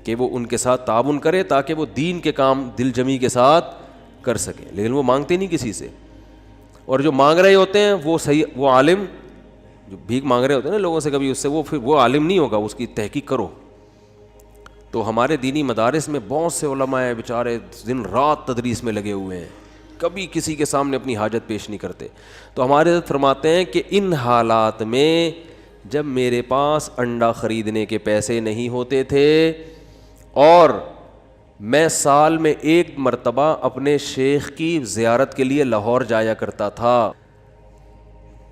کہ وہ ان کے ساتھ تعاون کرے تاکہ وہ دین کے کام دل جمی کے ساتھ کر سکیں, لیکن وہ مانگتے نہیں کسی سے. اور جو مانگ رہے ہوتے ہیں وہ صحیح, وہ عالم جو بھیک مانگ رہے ہوتے ہیں نا لوگوں سے کبھی, اس سے وہ پھر وہ عالم نہیں ہوگا, اس کی تحقیق کرو. تو ہمارے دینی مدارس میں بہت سے علماء ہیں بیچارے دن رات تدریس میں لگے ہوئے ہیں, کبھی کسی کے سامنے اپنی حاجت پیش نہیں کرتے. تو ہمارے حضرت فرماتے ہیں کہ ان حالات میں جب میرے پاس انڈا خریدنے کے پیسے نہیں ہوتے تھے اور میں سال میں ایک مرتبہ اپنے شیخ کی زیارت کے لیے لاہور جایا کرتا تھا,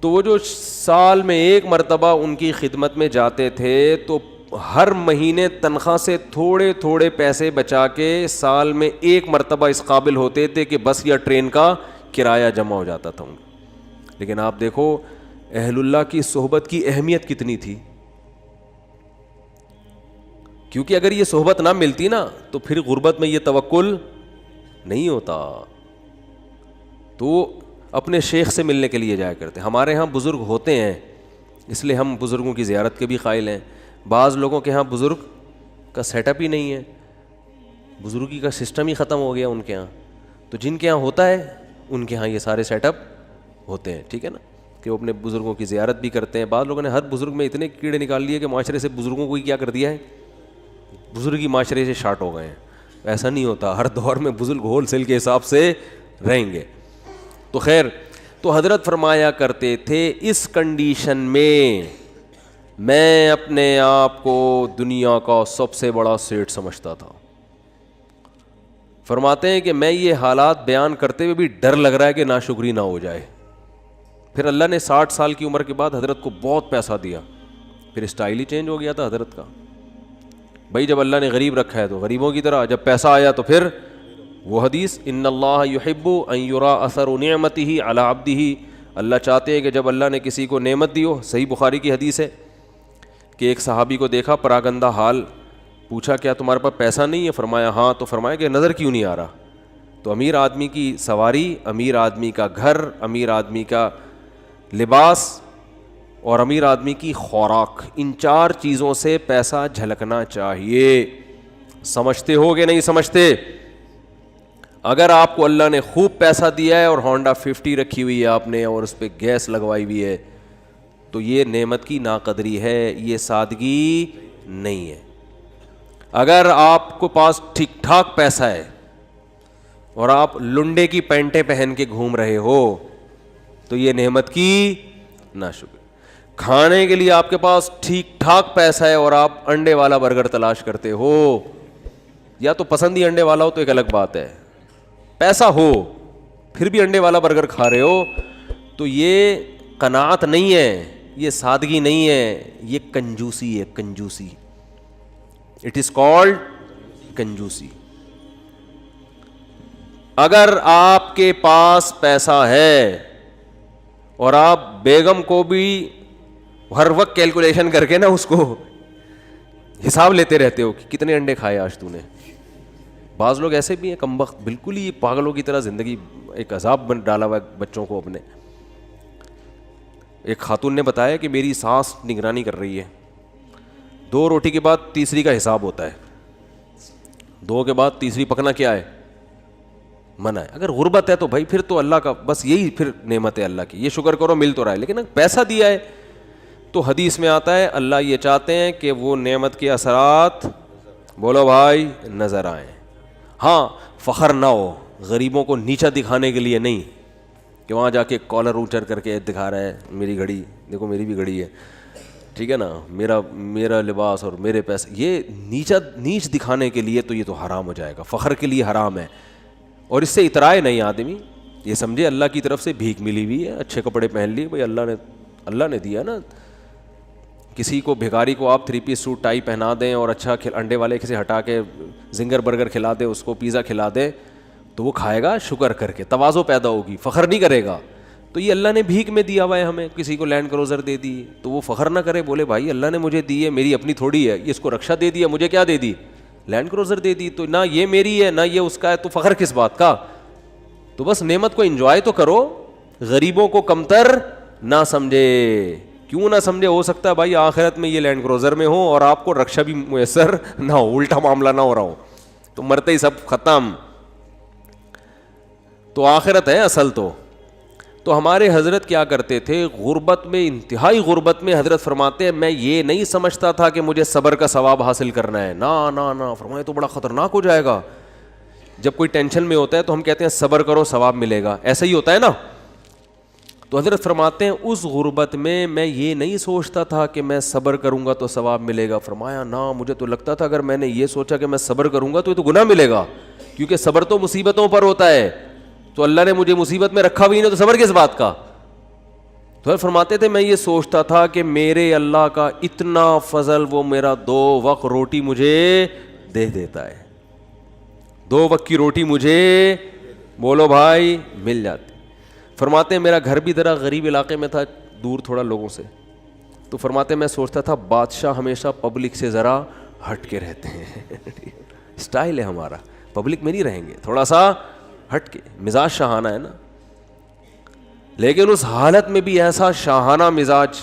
تو وہ جو سال میں ایک مرتبہ ان کی خدمت میں جاتے تھے تو ہر مہینے تنخواہ سے تھوڑے تھوڑے پیسے بچا کے سال میں ایک مرتبہ اس قابل ہوتے تھے کہ بس یا ٹرین کا کرایہ جمع ہو جاتا تھا. لیکن آپ دیکھو اہل اللہ کی صحبت کی اہمیت کتنی تھی, کیونکہ اگر یہ صحبت نہ ملتی نا تو پھر غربت میں یہ توکل نہیں ہوتا. تو اپنے شیخ سے ملنے کے لیے جایا کرتے. ہمارے ہاں بزرگ ہوتے ہیں اس لیے ہم بزرگوں کی زیارت کے بھی قائل ہیں. بعض لوگوں کے ہاں بزرگ کا سیٹ اپ ہی نہیں ہے, بزرگی کا سسٹم ہی ختم ہو گیا ان کے ہاں. تو جن کے ہاں ہوتا ہے ان کے ہاں یہ سارے سیٹ اپ ہوتے ہیں, ٹھیک ہے نا, کہ وہ اپنے بزرگوں کی زیارت بھی کرتے ہیں. بعض لوگوں نے ہر بزرگ میں اتنے کیڑے نکال لیے کہ معاشرے سے بزرگوں کو ہی کیا کر دیا ہے, بزرگی معاشرے سے شارٹ ہو گئے ہیں. ایسا نہیں ہوتا, ہر دور میں بزرگ ہول سیل کے حساب سے رہیں گے. تو خیر, تو حضرت فرمایا کرتے تھے اس کنڈیشن میں اپنے آپ کو دنیا کا سب سے بڑا سیٹ سمجھتا تھا. فرماتے ہیں کہ میں یہ حالات بیان کرتے ہوئے بھی ڈر لگ رہا ہے کہ ناشکری نہ ہو جائے. پھر اللہ نے 60 سال کی عمر کے بعد حضرت کو بہت پیسہ دیا, پھر اسٹائل ہی چینج ہو گیا تھا حضرت کا. بھائی جب اللہ نے غریب رکھا ہے تو غریبوں کی طرح, جب پیسہ آیا تو پھر وہ حدیث ان اللہ یحب ان یرا اثر نعمتہ علی عبدہ, اللہ چاہتے ہیں کہ جب اللہ نے کسی کو نعمت دی ہو. صحیح بخاری کی حدیث ہے کہ ایک صحابی کو دیکھا پراگندہ حال, پوچھا کیا تمہارے پاس پیسہ نہیں ہے؟ فرمایا ہاں. تو فرمایا کہ نظر کیوں نہیں آ رہا؟ تو امیر آدمی کی سواری, امیر آدمی کا گھر, امیر آدمی کا لباس اور امیر آدمی کی خوراک, ان 4 چیزوں سے پیسہ جھلکنا چاہیے. سمجھتے ہو کہ نہیں سمجھتے؟ اگر آپ کو اللہ نے خوب پیسہ دیا ہے اور ہونڈا 50 رکھی ہوئی ہے آپ نے اور اس پہ گیس لگوائی ہوئی ہے, تو یہ نعمت کی ناقدری ہے, یہ سادگی نہیں ہے. اگر آپ کو پاس ٹھیک ٹھاک پیسہ ہے اور آپ لنڈے کی پینٹیں پہن کے گھوم رہے ہو تو یہ نعمت کی ناشکری. کھانے کے لیے آپ کے پاس ٹھیک ٹھاک پیسہ ہے اور آپ انڈے والا برگر تلاش کرتے ہو, یا تو پسند ہی انڈے والا ہو تو ایک الگ بات ہے, پیسہ ہو پھر بھی انڈے والا برگر کھا رہے ہو, تو یہ قناعت نہیں ہے, یہ سادگی نہیں ہے, یہ کنجوسی ہے, کنجوسی. It is called کنجوسی. اگر آپ کے پاس پیسہ ہے اور آپ بیگم کو بھی ہر وقت کیلکولیشن کر کے نا اس کو حساب لیتے رہتے ہو کہ کتنے انڈے کھائے آج تو نے. بعض لوگ ایسے بھی ہیں کمبخت, بالکل ہی پاگلوں کی طرح زندگی ایک عذاب بن ڈالا ہوا ہے بچوں کو اپنے. ایک خاتون نے بتایا کہ میری ساس نگرانی کر رہی ہے, 2 روٹی کے بعد تیسری کا حساب ہوتا ہے, 2 کے بعد تیسری پکنا کیا ہے, منع ہے. اگر غربت ہے تو بھائی پھر تو اللہ کا بس یہی پھر نعمت ہے اللہ کی, یہ شکر کرو مل تو رہا ہے. لیکن اگر پیسہ دیا ہے تو حدیث میں آتا ہے اللہ یہ چاہتے ہیں کہ وہ نعمت کے اثرات بولو بھائی نظر آئیں. ہاں فخر نہ ہو, غریبوں کو نیچا دکھانے کے لیے نہیں کہ وہاں جا کے کالر اونچر کر کے دکھا رہا ہے میری گھڑی دیکھو میری بھی گھڑی ہے, ٹھیک ہے نا, میرا لباس اور میرے پیسے, یہ نیچ دکھانے کے لیے تو یہ تو حرام ہو جائے گا, فخر کے لیے حرام ہے. اور اس سے اترائے نہیں آدمی, یہ سمجھے اللہ کی طرف سے بھیک ملی ہوئی ہے, اچھے کپڑے پہن لیے بھائی اللہ نے دیا نا. کسی کو بھکاری کو آپ 3 پیس سوٹ ٹائی پہنا دیں اور اچھا انڈے والے کسی ہٹا کے زنگر برگر کھلا دیں, اس کو پیزا کھلا دیں, تو وہ کھائے گا شکر کر کے, تواضع پیدا ہوگی, فخر نہیں کرے گا. تو یہ اللہ نے بھیک میں دیا ہوا ہے ہمیں, کسی کو لینڈ کروزر دے دی تو وہ فخر نہ کرے, بولے بھائی اللہ نے مجھے دی ہے, میری اپنی تھوڑی ہے, اس کو رکشا دے دیا, مجھے کیا دے دی, لینڈ کروزر دے دی, تو نہ یہ میری ہے نہ یہ اس کا ہے, تو فخر کس بات کا. تو بس نعمت کو انجوائے تو کرو, غریبوں کو کمتر نہ سمجھے. کیوں نہ سمجھے, ہو سکتا ہے بھائی آخرت میں یہ لینڈ کروزر میں ہو اور آپ کو رکشا بھی میسر نہ ہو, الٹا معاملہ نہ ہو رہا ہو, تو مرتے ہی سب ختم. تو آخرت ہے اصل. تو ہمارے حضرت کیا کرتے تھے, غربت میں, انتہائی غربت میں, حضرت فرماتے ہیں میں یہ نہیں سمجھتا تھا کہ مجھے صبر کا ثواب حاصل کرنا ہے, نہ فرمائے تو بڑا خطرناک ہو جائے گا. جب کوئی ٹینشن میں ہوتا ہے تو ہم کہتے ہیں صبر کرو ثواب ملے گا, ایسا ہی ہوتا ہے نا. تو حضرت فرماتے ہیں اس غربت میں یہ نہیں سوچتا تھا کہ میں صبر کروں گا تو ثواب ملے گا. فرمایا نہ, مجھے تو لگتا تھا اگر میں نے یہ سوچا کہ میں صبر کروں گا تو یہ تو گناہ ملے گا, کیونکہ صبر تو مصیبتوں پر ہوتا ہے, تو اللہ نے مجھے مصیبت میں رکھا بھی نہیں تو صبر کس بات کا. تو فرماتے تھے میں یہ سوچتا تھا کہ میرے اللہ کا اتنا فضل, وہ میرا 2 وقت روٹی مجھے دے دیتا ہے, 2 وقت کی روٹی مجھے بولو بھائی مل جاتی. فرماتے ہیں میرا گھر بھی ذرا غریب علاقے میں تھا, دور تھوڑا لوگوں سے, تو فرماتے ہیں میں سوچتا تھا بادشاہ ہمیشہ پبلک سے ذرا ہٹ کے رہتے ہیں, اسٹائل ہے ہمارا, پبلک میں نہیں رہیں گے, تھوڑا سا ہٹ کے, مزاج شاہانہ ہے نا. لیکن اس حالت میں بھی ایسا شاہانہ مزاج,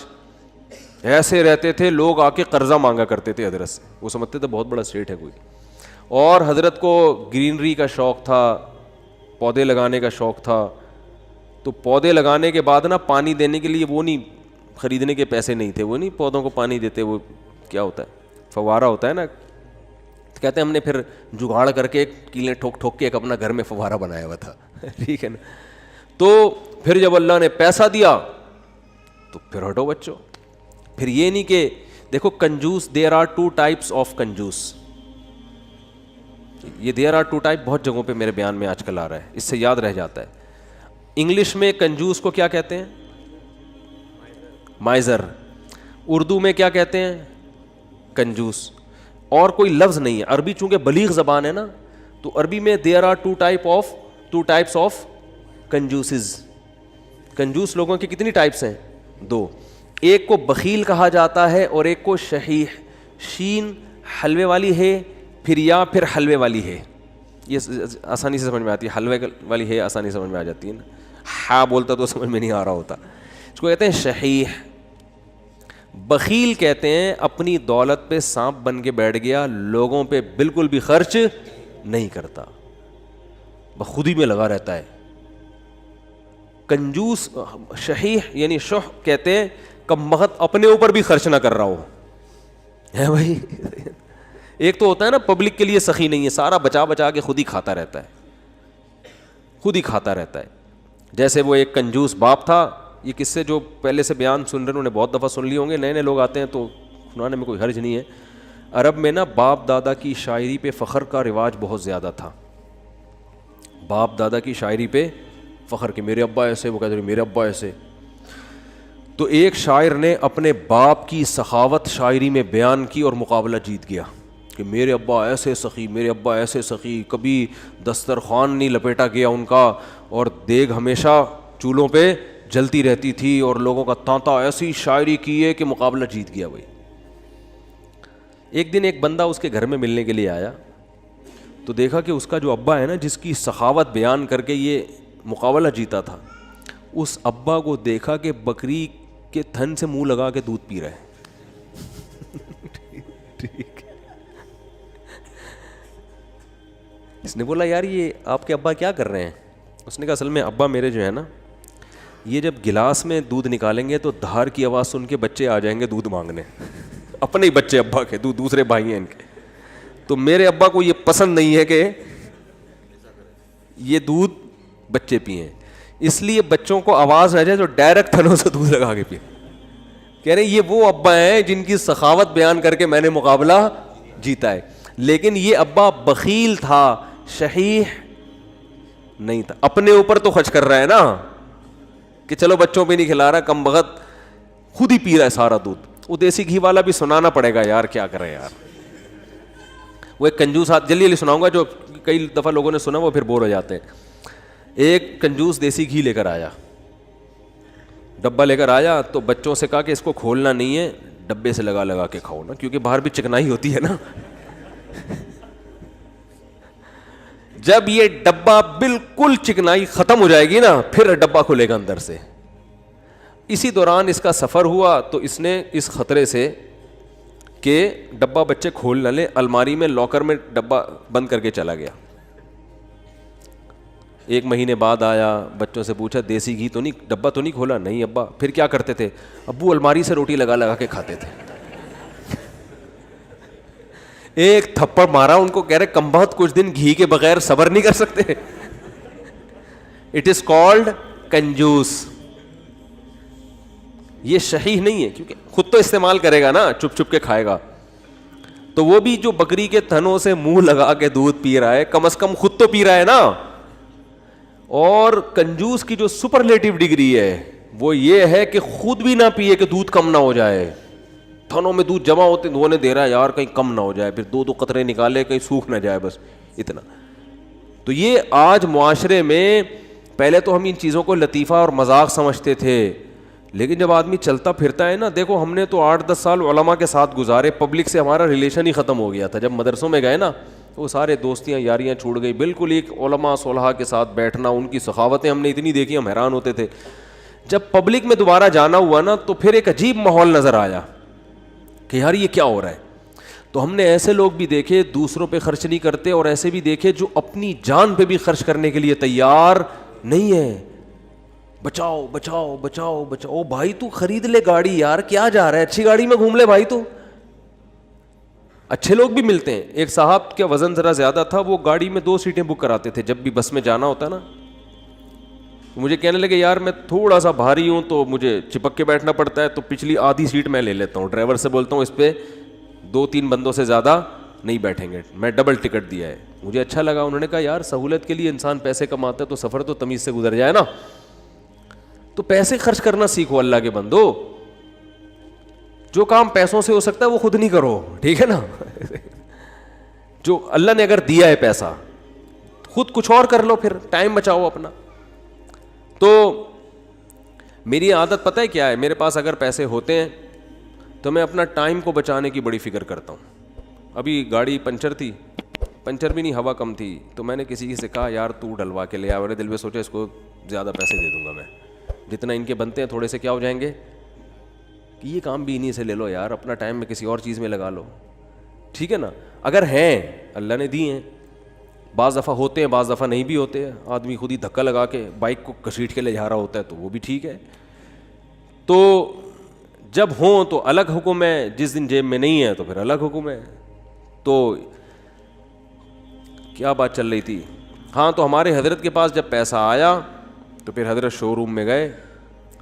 ایسے رہتے تھے لوگ آ کے قرضہ مانگا کرتے تھے حضرت سے, وہ سمجھتے تھے بہت بڑا سیٹ ہے کوئی. اور حضرت کو گرینری کا شوق تھا, پودے لگانے کا شوق تھا, تو پودے لگانے کے بعد نا پانی دینے کے لیے وہ نہیں, خریدنے کے پیسے نہیں تھے, وہ نہیں پودوں کو پانی دیتے, وہ کیا ہوتا ہے فوارہ ہوتا ہے نا, کہتے ہیں ہم نے پھر جگاڑ کر کے کیلیں ٹھوک کے ایک اپنا گھر میں فوارہ بنایا ہوا تھا, ٹھیک ہے نا. تو پھر جب اللہ نے پیسہ دیا تو پھر ہٹو بچوں. پھر یہ نہیں کہ دیکھو کنجوس, دیر آر 2 ٹائپس آف کنجوس, یہ دیر آر 2 ٹائپ بہت جگہوں پہ میرے بیان میں آج کل آ رہا ہے, اس سے یاد رہ جاتا ہے. انگلش میں کنجوس کو کیا کہتے ہیں, مائزر. اردو میں کیا کہتے ہیں, کنجوس. اور کوئی لفظ نہیں ہے. عربی چونکہ بلیغ زبان ہے نا, تو عربی میں دیر آر 2 ٹائپس آف کنجوسز. کنجوس لوگوں کی کتنی ٹائپس ہیں, 2. ایک کو بخیل کہا جاتا ہے اور ایک کو شحیح, شین حلوے والی ہے پھر حلوے والی ہے, یہ آسانی سے سمجھ میں آتی ہے, حلوے والی ہے آسانی سے سمجھ میں آ جاتی ہے نا, ہاں بولتا تو سمجھ میں نہیں آ رہا ہوتا. اس کو کہتے ہیں شحیح. بخیل کہتے ہیں اپنی دولت پہ سانپ بن کے بیٹھ گیا, لوگوں پہ بالکل بھی خرچ نہیں کرتا, خود ہی میں لگا رہتا ہے. کنجوس, شحیح یعنی شح کہتے ہیں کم بخت اپنے اوپر بھی خرچ نہ کر رہا ہو ہے بھائی. ایک تو ہوتا ہے نا پبلک کے لیے سخی نہیں ہے, سارا بچا بچا کے خود ہی کھاتا رہتا ہے, خود ہی کھاتا رہتا ہے. جیسے وہ ایک کنجوس باپ تھا, یہ قصے جو پہلے سے بیان سن رہے ہیں انہوں نے بہت دفعہ سن لیے ہوں گے, نئے نئے لوگ آتے ہیں تو سنانے میں کوئی حرج نہیں ہے. عرب میں نا باپ دادا کی شاعری پہ فخر کا رواج بہت زیادہ تھا. باپ دادا کی شاعری پہ فخر کہ میرے ابا ایسے, وہ کہتے ہیں میرے ابا ایسے. تو ایک شاعر نے اپنے باپ کی سخاوت شاعری میں بیان کی اور مقابلہ جیت گیا کہ میرے ابا ایسے سخی, میرے ابا ایسے سخی, کبھی دسترخوان نہیں لپیٹا گیا ان کا, اور دیگ ہمیشہ چولہوں پہ جلتی رہتی تھی, اور لوگوں کا تانتا ایسی شاعری کی ہے کہ مقابلہ جیت گیا بھائی. ایک دن ایک بندہ اس کے گھر میں ملنے کے لیے آیا تو دیکھا کہ اس کا جو ابا ہے نا, جس کی سخاوت بیان کر کے یہ مقابلہ جیتا تھا, اس ابا کو دیکھا کہ بکری کے تھن سے منہ لگا کے دودھ پی رہا ہے. ٹھیک. اس نے بولا یار یہ آپ کے ابا کیا کر رہے ہیں؟ اس نے کہا اصل میں ابا میرے جو ہے نا, یہ جب گلاس میں دودھ نکالیں گے تو دھار کی آواز سن کے بچے آ جائیں گے دودھ مانگنے, اپنے ہی بچے ابا کے, دوسرے بھائی ہیں ان کے. تو میرے ابا کو یہ پسند نہیں ہے کہ یہ دودھ بچے پئیں, اس لیے بچوں کو آواز نہ جائے تو ڈائریکٹ تھنوں سے دودھ لگا کے پئیں. کہہ رہے یہ وہ ابا ہیں جن کی سخاوت بیان کر کے میں نے مقابلہ جیتا ہے. لیکن یہ ابا بخیل تھا, شحیح نہیں تھا. اپنے اوپر تو خرچ کر رہا ہے نا کہ چلو بچوں پہ نہیں کھلا رہا, کم بخت خود ہی پی رہا ہے سارا دودھ. وہ دیسی گھی والا بھی سنانا پڑے گا یار, کیا کرے یار. وہ ایک کنجوس, جلدی جلدی سناؤں گا, جو کئی دفعہ لوگوں نے سنا وہ پھر بور ہو جاتے ہیں. ایک کنجوس دیسی گھی لے کر آیا, ڈبہ لے کر آیا, تو بچوں سے کہا کہ اس کو کھولنا نہیں ہے, ڈبے سے لگا لگا کے کھاؤ نا, کیونکہ باہر بھی چکنائی ہوتی ہے نا. جب یہ ڈبہ بالکل چکنائی ختم ہو جائے گی نا, پھر ڈبہ کھلے گا اندر سے. اسی دوران اس کا سفر ہوا تو اس نے اس خطرے سے کہ ڈبہ بچے کھول نہ لیں, الماری میں لاکر میں ڈبہ بند کر کے چلا گیا. ایک مہینے بعد آیا, بچوں سے پوچھا دیسی گھی تو نہیں, ڈبہ تو نہیں کھولا؟ نہیں ابا. پھر کیا کرتے تھے؟ ابو الماری سے روٹی لگا لگا کے کھاتے تھے. ایک تھپڑ مارا ان کو, کہہ رہے کم بہت کچھ دن گھی کے بغیر صبر نہیں کر سکتے. اٹ از کالڈ کنجوس. یہ صحیح نہیں ہے, کیونکہ خود تو استعمال کرے گا نا, چپ چپ کے کھائے گا. تو وہ بھی جو بکری کے تھنوں سے منہ لگا کے دودھ پی رہا ہے, کم از کم خود تو پی رہا ہے نا. اور کنجوس کی جو سپرلیٹو ڈگری ہے وہ یہ ہے کہ خود بھی نہ پیے کہ دودھ کم نہ ہو جائے. تھنوں میں دودھ جمع ہوتے دھونے دے رہا ہے یار, کہیں کم نہ ہو جائے, پھر دو قطرے نکالے کہیں سوکھ نہ جائے, بس اتنا. تو یہ آج معاشرے میں, پہلے تو ہم ان چیزوں کو لطیفہ اور مذاق سمجھتے تھے, لیکن جب آدمی چلتا پھرتا ہے نا, دیکھو ہم نے تو 8-10 سال علماء کے ساتھ گزارے, پبلک سے ہمارا ریلیشن ہی ختم ہو گیا تھا. جب مدرسوں میں گئے نا وہ سارے دوستیاں یاریاں چھوٹ گئی, بالکل ایک علماء صلحاء کے ساتھ بیٹھنا, ان کی سخاوتیں ہم نے اتنی دیکھی ہم حیران ہوتے تھے. جب پبلک میں دوبارہ جانا ہوا نا تو پھر ایک عجیب ماحول نظر آیا کہ یار یہ کیا ہو رہا ہے. تو ہم نے ایسے لوگ بھی دیکھے دوسروں پہ خرچ نہیں کرتے, اور ایسے بھی دیکھے جو اپنی جان پہ بھی خرچ کرنے کے لیے تیار نہیں ہے. بچاؤ بچاؤ بچاؤ بچاؤ. بھائی تو خرید لے گاڑی یار, کیا جا رہا ہے, اچھی گاڑی میں گھوم لے بھائی. تو اچھے لوگ بھی ملتے ہیں. ایک صاحب کا وزن ذرا زیادہ تھا, وہ گاڑی میں 2 سیٹیں بک کراتے تھے جب بھی بس میں جانا ہوتا نا. مجھے کہنے لگے یار میں تھوڑا سا بھاری ہوں تو مجھے چپک کے بیٹھنا پڑتا ہے, تو پچھلی آدھی سیٹ میں لے لیتا ہوں. ڈرائیور سے بولتا ہوں اس پہ 2-3 بندوں سے زیادہ نہیں بیٹھیں گے, میں ڈبل ٹکٹ دیا ہے. مجھے اچھا لگا. انہوں نے کہا یار سہولت کے لیے انسان پیسے کماتا ہے تو سفر تو تمیز سے گزر جائے نا, تو پیسے خرچ کرنا سیکھو اللہ کے بندو. جو کام پیسوں سے ہو سکتا ہے وہ خود نہیں کرو, ٹھیک ہے نا. جو اللہ نے اگر دیا ہے پیسہ, خود کچھ اور کر لو, پھر ٹائم بچاؤ اپنا. تو میری عادت پتہ ہے کیا ہے, میرے پاس اگر پیسے ہوتے ہیں تو میں اپنا ٹائم کو بچانے کی بڑی فکر کرتا ہوں. ابھی گاڑی پنچر تھی, پنچر بھی نہیں, ہوا کم تھی, تو میں نے کسی سے کہا یار تو ڈلوا کے لے آ. میرے دل میں سوچا اس کو زیادہ پیسے دے دوں گا میں, جتنا ان کے بنتے ہیں تھوڑے سے کیا ہو جائیں گے, کہ یہ کام بھی انہیں سے لے لو یار, اپنا ٹائم میں کسی اور چیز میں لگا لو, ٹھیک ہے نا. اگر ہیں اللہ نے دی ہیں, بعض دفعہ ہوتے ہیں بعض دفعہ نہیں بھی ہوتے ہیں. آدمی خود ہی دھکا لگا کے بائک کو گھسیٹ کے لے جا رہا ہوتا ہے تو وہ بھی ٹھیک ہے. تو جب ہوں تو الگ حکم ہے, جس دن جیب میں نہیں ہے تو پھر الگ حکم ہے. تو کیا بات چل رہی تھی؟ ہاں, تو ہمارے حضرت کے پاس جب پیسہ آیا تو پھر حضرت شو روم میں گئے,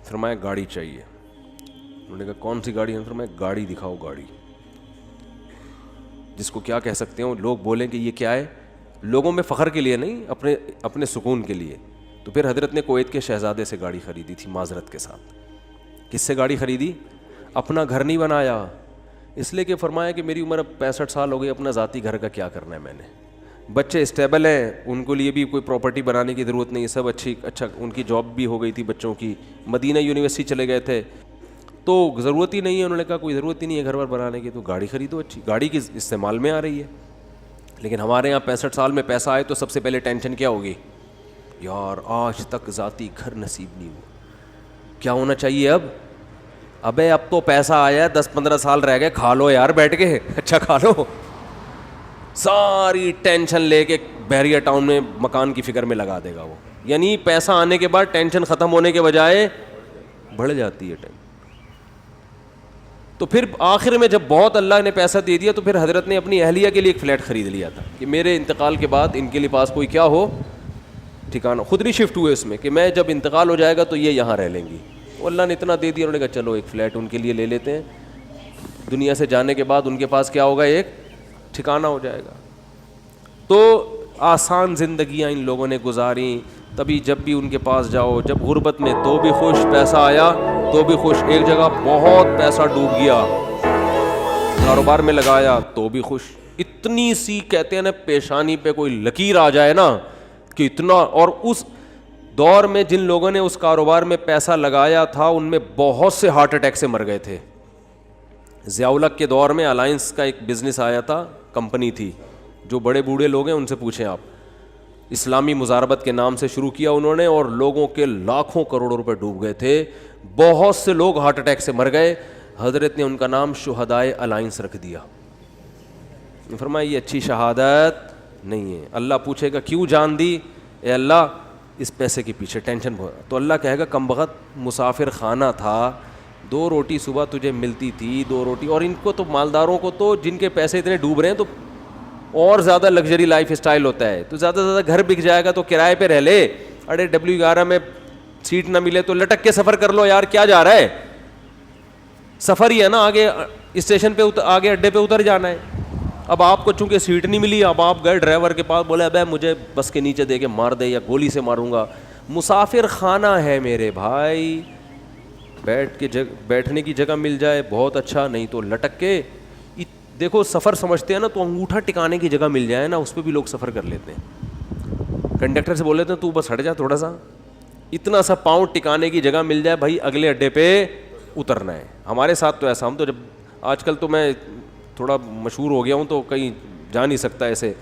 فرمایا گاڑی چاہیے. انہوں نے کہا کون سی گاڑی ہے؟ فرمایا گاڑی دکھاؤ, گاڑی جس کو کیا کہہ سکتے ہو, لوگ بولیں کہ یہ کیا ہے, لوگوں میں فخر کے لیے نہیں, اپنے سکون کے لیے. تو پھر حضرت نے کویت کے شہزادے سے گاڑی خریدی تھی معذرت کے ساتھ. کس سے گاڑی خریدی؟ اپنا گھر نہیں بنایا, اس لیے کہ فرمایا کہ میری عمر اب 65 سال ہو گئی, اپنا ذاتی گھر کا کیا کرنا ہے میں نے. بچے اسٹیبل ہیں, ان کو لیے بھی کوئی پراپرٹی بنانے کی ضرورت نہیں, سب اچھا ان کی جاب بھی ہو گئی تھی بچوں کی, مدینہ یونیورسٹی چلے گئے تھے, تو ضرورت ہی نہیں ہے. انہوں نے کہا کوئی ضرورت ہی نہیں ہے گھر ور بنانے کی, تو گاڑی خریدو اچھی, گاڑی کی استعمال میں آ رہی ہے. لیکن ہمارے یہاں 65 سال میں پیسہ آئے تو سب سے پہلے ٹینشن کیا ہوگی؟ یار آج تک ذاتی گھر نصیب نہیں ہوا, کیا ہونا چاہیے اب؟ ابے اب تو پیسہ آیا ہے, 10-15 سال رہ گئے, کھا لو یار بیٹھ کے, اچھا کھا لو. ساری ٹینشن لے کے بحریہ ٹاؤن میں مکان کی فکر میں لگا دے گا وہ. یعنی پیسہ آنے کے بعد ٹینشن ختم ہونے کے بجائے بڑھ جاتی ہے ٹینشن. تو پھر آخر میں جب بہت اللہ نے پیسہ دے دیا تو پھر حضرت نے اپنی اہلیہ کے لیے ایک فلیٹ خرید لیا تھا کہ میرے انتقال کے بعد ان کے لیے پاس کوئی کیا ہو ٹھکانہ. خود نہیں شفٹ ہوئے اس میں کہ میں جب انتقال ہو جائے گا تو یہ یہاں رہ لیں گی. اللہ نے اتنا دے دیا, انہوں نے کہا چلو ایک فلیٹ ان کے لیے لے لیتے ہیں, دنیا سے جانے کے بعد ان کے پاس کیا ہوگا, ایک ٹھکانہ ہو جائے گا. تو آسان زندگیاں ان لوگوں نے گزاریں. تبھی جب بھی ان کے پاس جاؤ, جب غربت میں تو بھی خوش, پیسہ آیا تو بھی خوش. ایک جگہ بہت پیسہ ڈوب گیا, کاروبار میں لگایا تو بھی خوش. اتنی سی کہتے ہیں نا پیشانی پہ کوئی لکیر آ جائے نا کہ اتنا. اور اس دور میں جن لوگوں نے اس کاروبار میں پیسہ لگایا تھا ان میں بہت سے ہارٹ اٹیک سے مر گئے تھے. ضیاء الحق کے دور میں الائنس کا ایک بزنس آیا تھا, کمپنی تھی, جو بڑے بوڑھے لوگ ہیں ان سے پوچھیں آپ, اسلامی مزاربت کے نام سے شروع کیا انہوں نے, اور لوگوں کے لاکھوں کروڑوں روپے ڈوب گئے تھے. بہت سے لوگ ہارٹ اٹیک سے مر گئے. حضرت نے ان کا نام شہدائے الائنس رکھ دیا. فرمایا یہ اچھی شہادت نہیں ہے. اللہ پوچھے گا کیوں جان دی؟ اے اللہ اس پیسے کے پیچھے ٹینشن بہت. تو اللہ کہے گا کم بخت مسافر خانہ تھا, 2 روٹی صبح تجھے ملتی تھی, 2 روٹی. اور ان کو تو مالداروں کو تو جن کے پیسے اتنے ڈوب رہے ہیں تو اور زیادہ لگژری لائف اسٹائل ہوتا ہے, تو زیادہ سے زیادہ گھر بک جائے گا تو کرائے پہ رہ لے. اڑے W11 میں سیٹ نہ ملے تو لٹک کے سفر کر لو یار, کیا جا رہا ہے, سفر ہی ہے نا, آگے اسٹیشن پہ آگے اڈے پہ اتر جانا ہے. اب آپ کو چونکہ سیٹ نہیں ملی, اب آپ گئے ڈرائیور کے پاس, بولے ابے مجھے بس کے نیچے دے کے مار دے یا گولی سے ماروں گا. مسافر خانہ ہے میرے بھائی, بیٹھنے کی جگہ مل جائے بہت اچھا, نہیں تو لٹک کے. دیکھو سفر سمجھتے ہیں نا, تو انگوٹھا ٹکانے کی جگہ مل جائے نا, اس پہ بھی لوگ سفر کر لیتے ہیں. کنڈکٹر سے بول لیتے ہیں تو بس ہٹ جا تھوڑا سا, اتنا سا پاؤں ٹکانے کی جگہ مل جائے بھائی, اگلے اڈے پہ اترنا ہے. ہمارے ساتھ تو ایسا, ہم تو جب آج کل تو میں تھوڑا مشہور ہو گیا ہوں تو کہیں جا نہیں سکتا ایسے,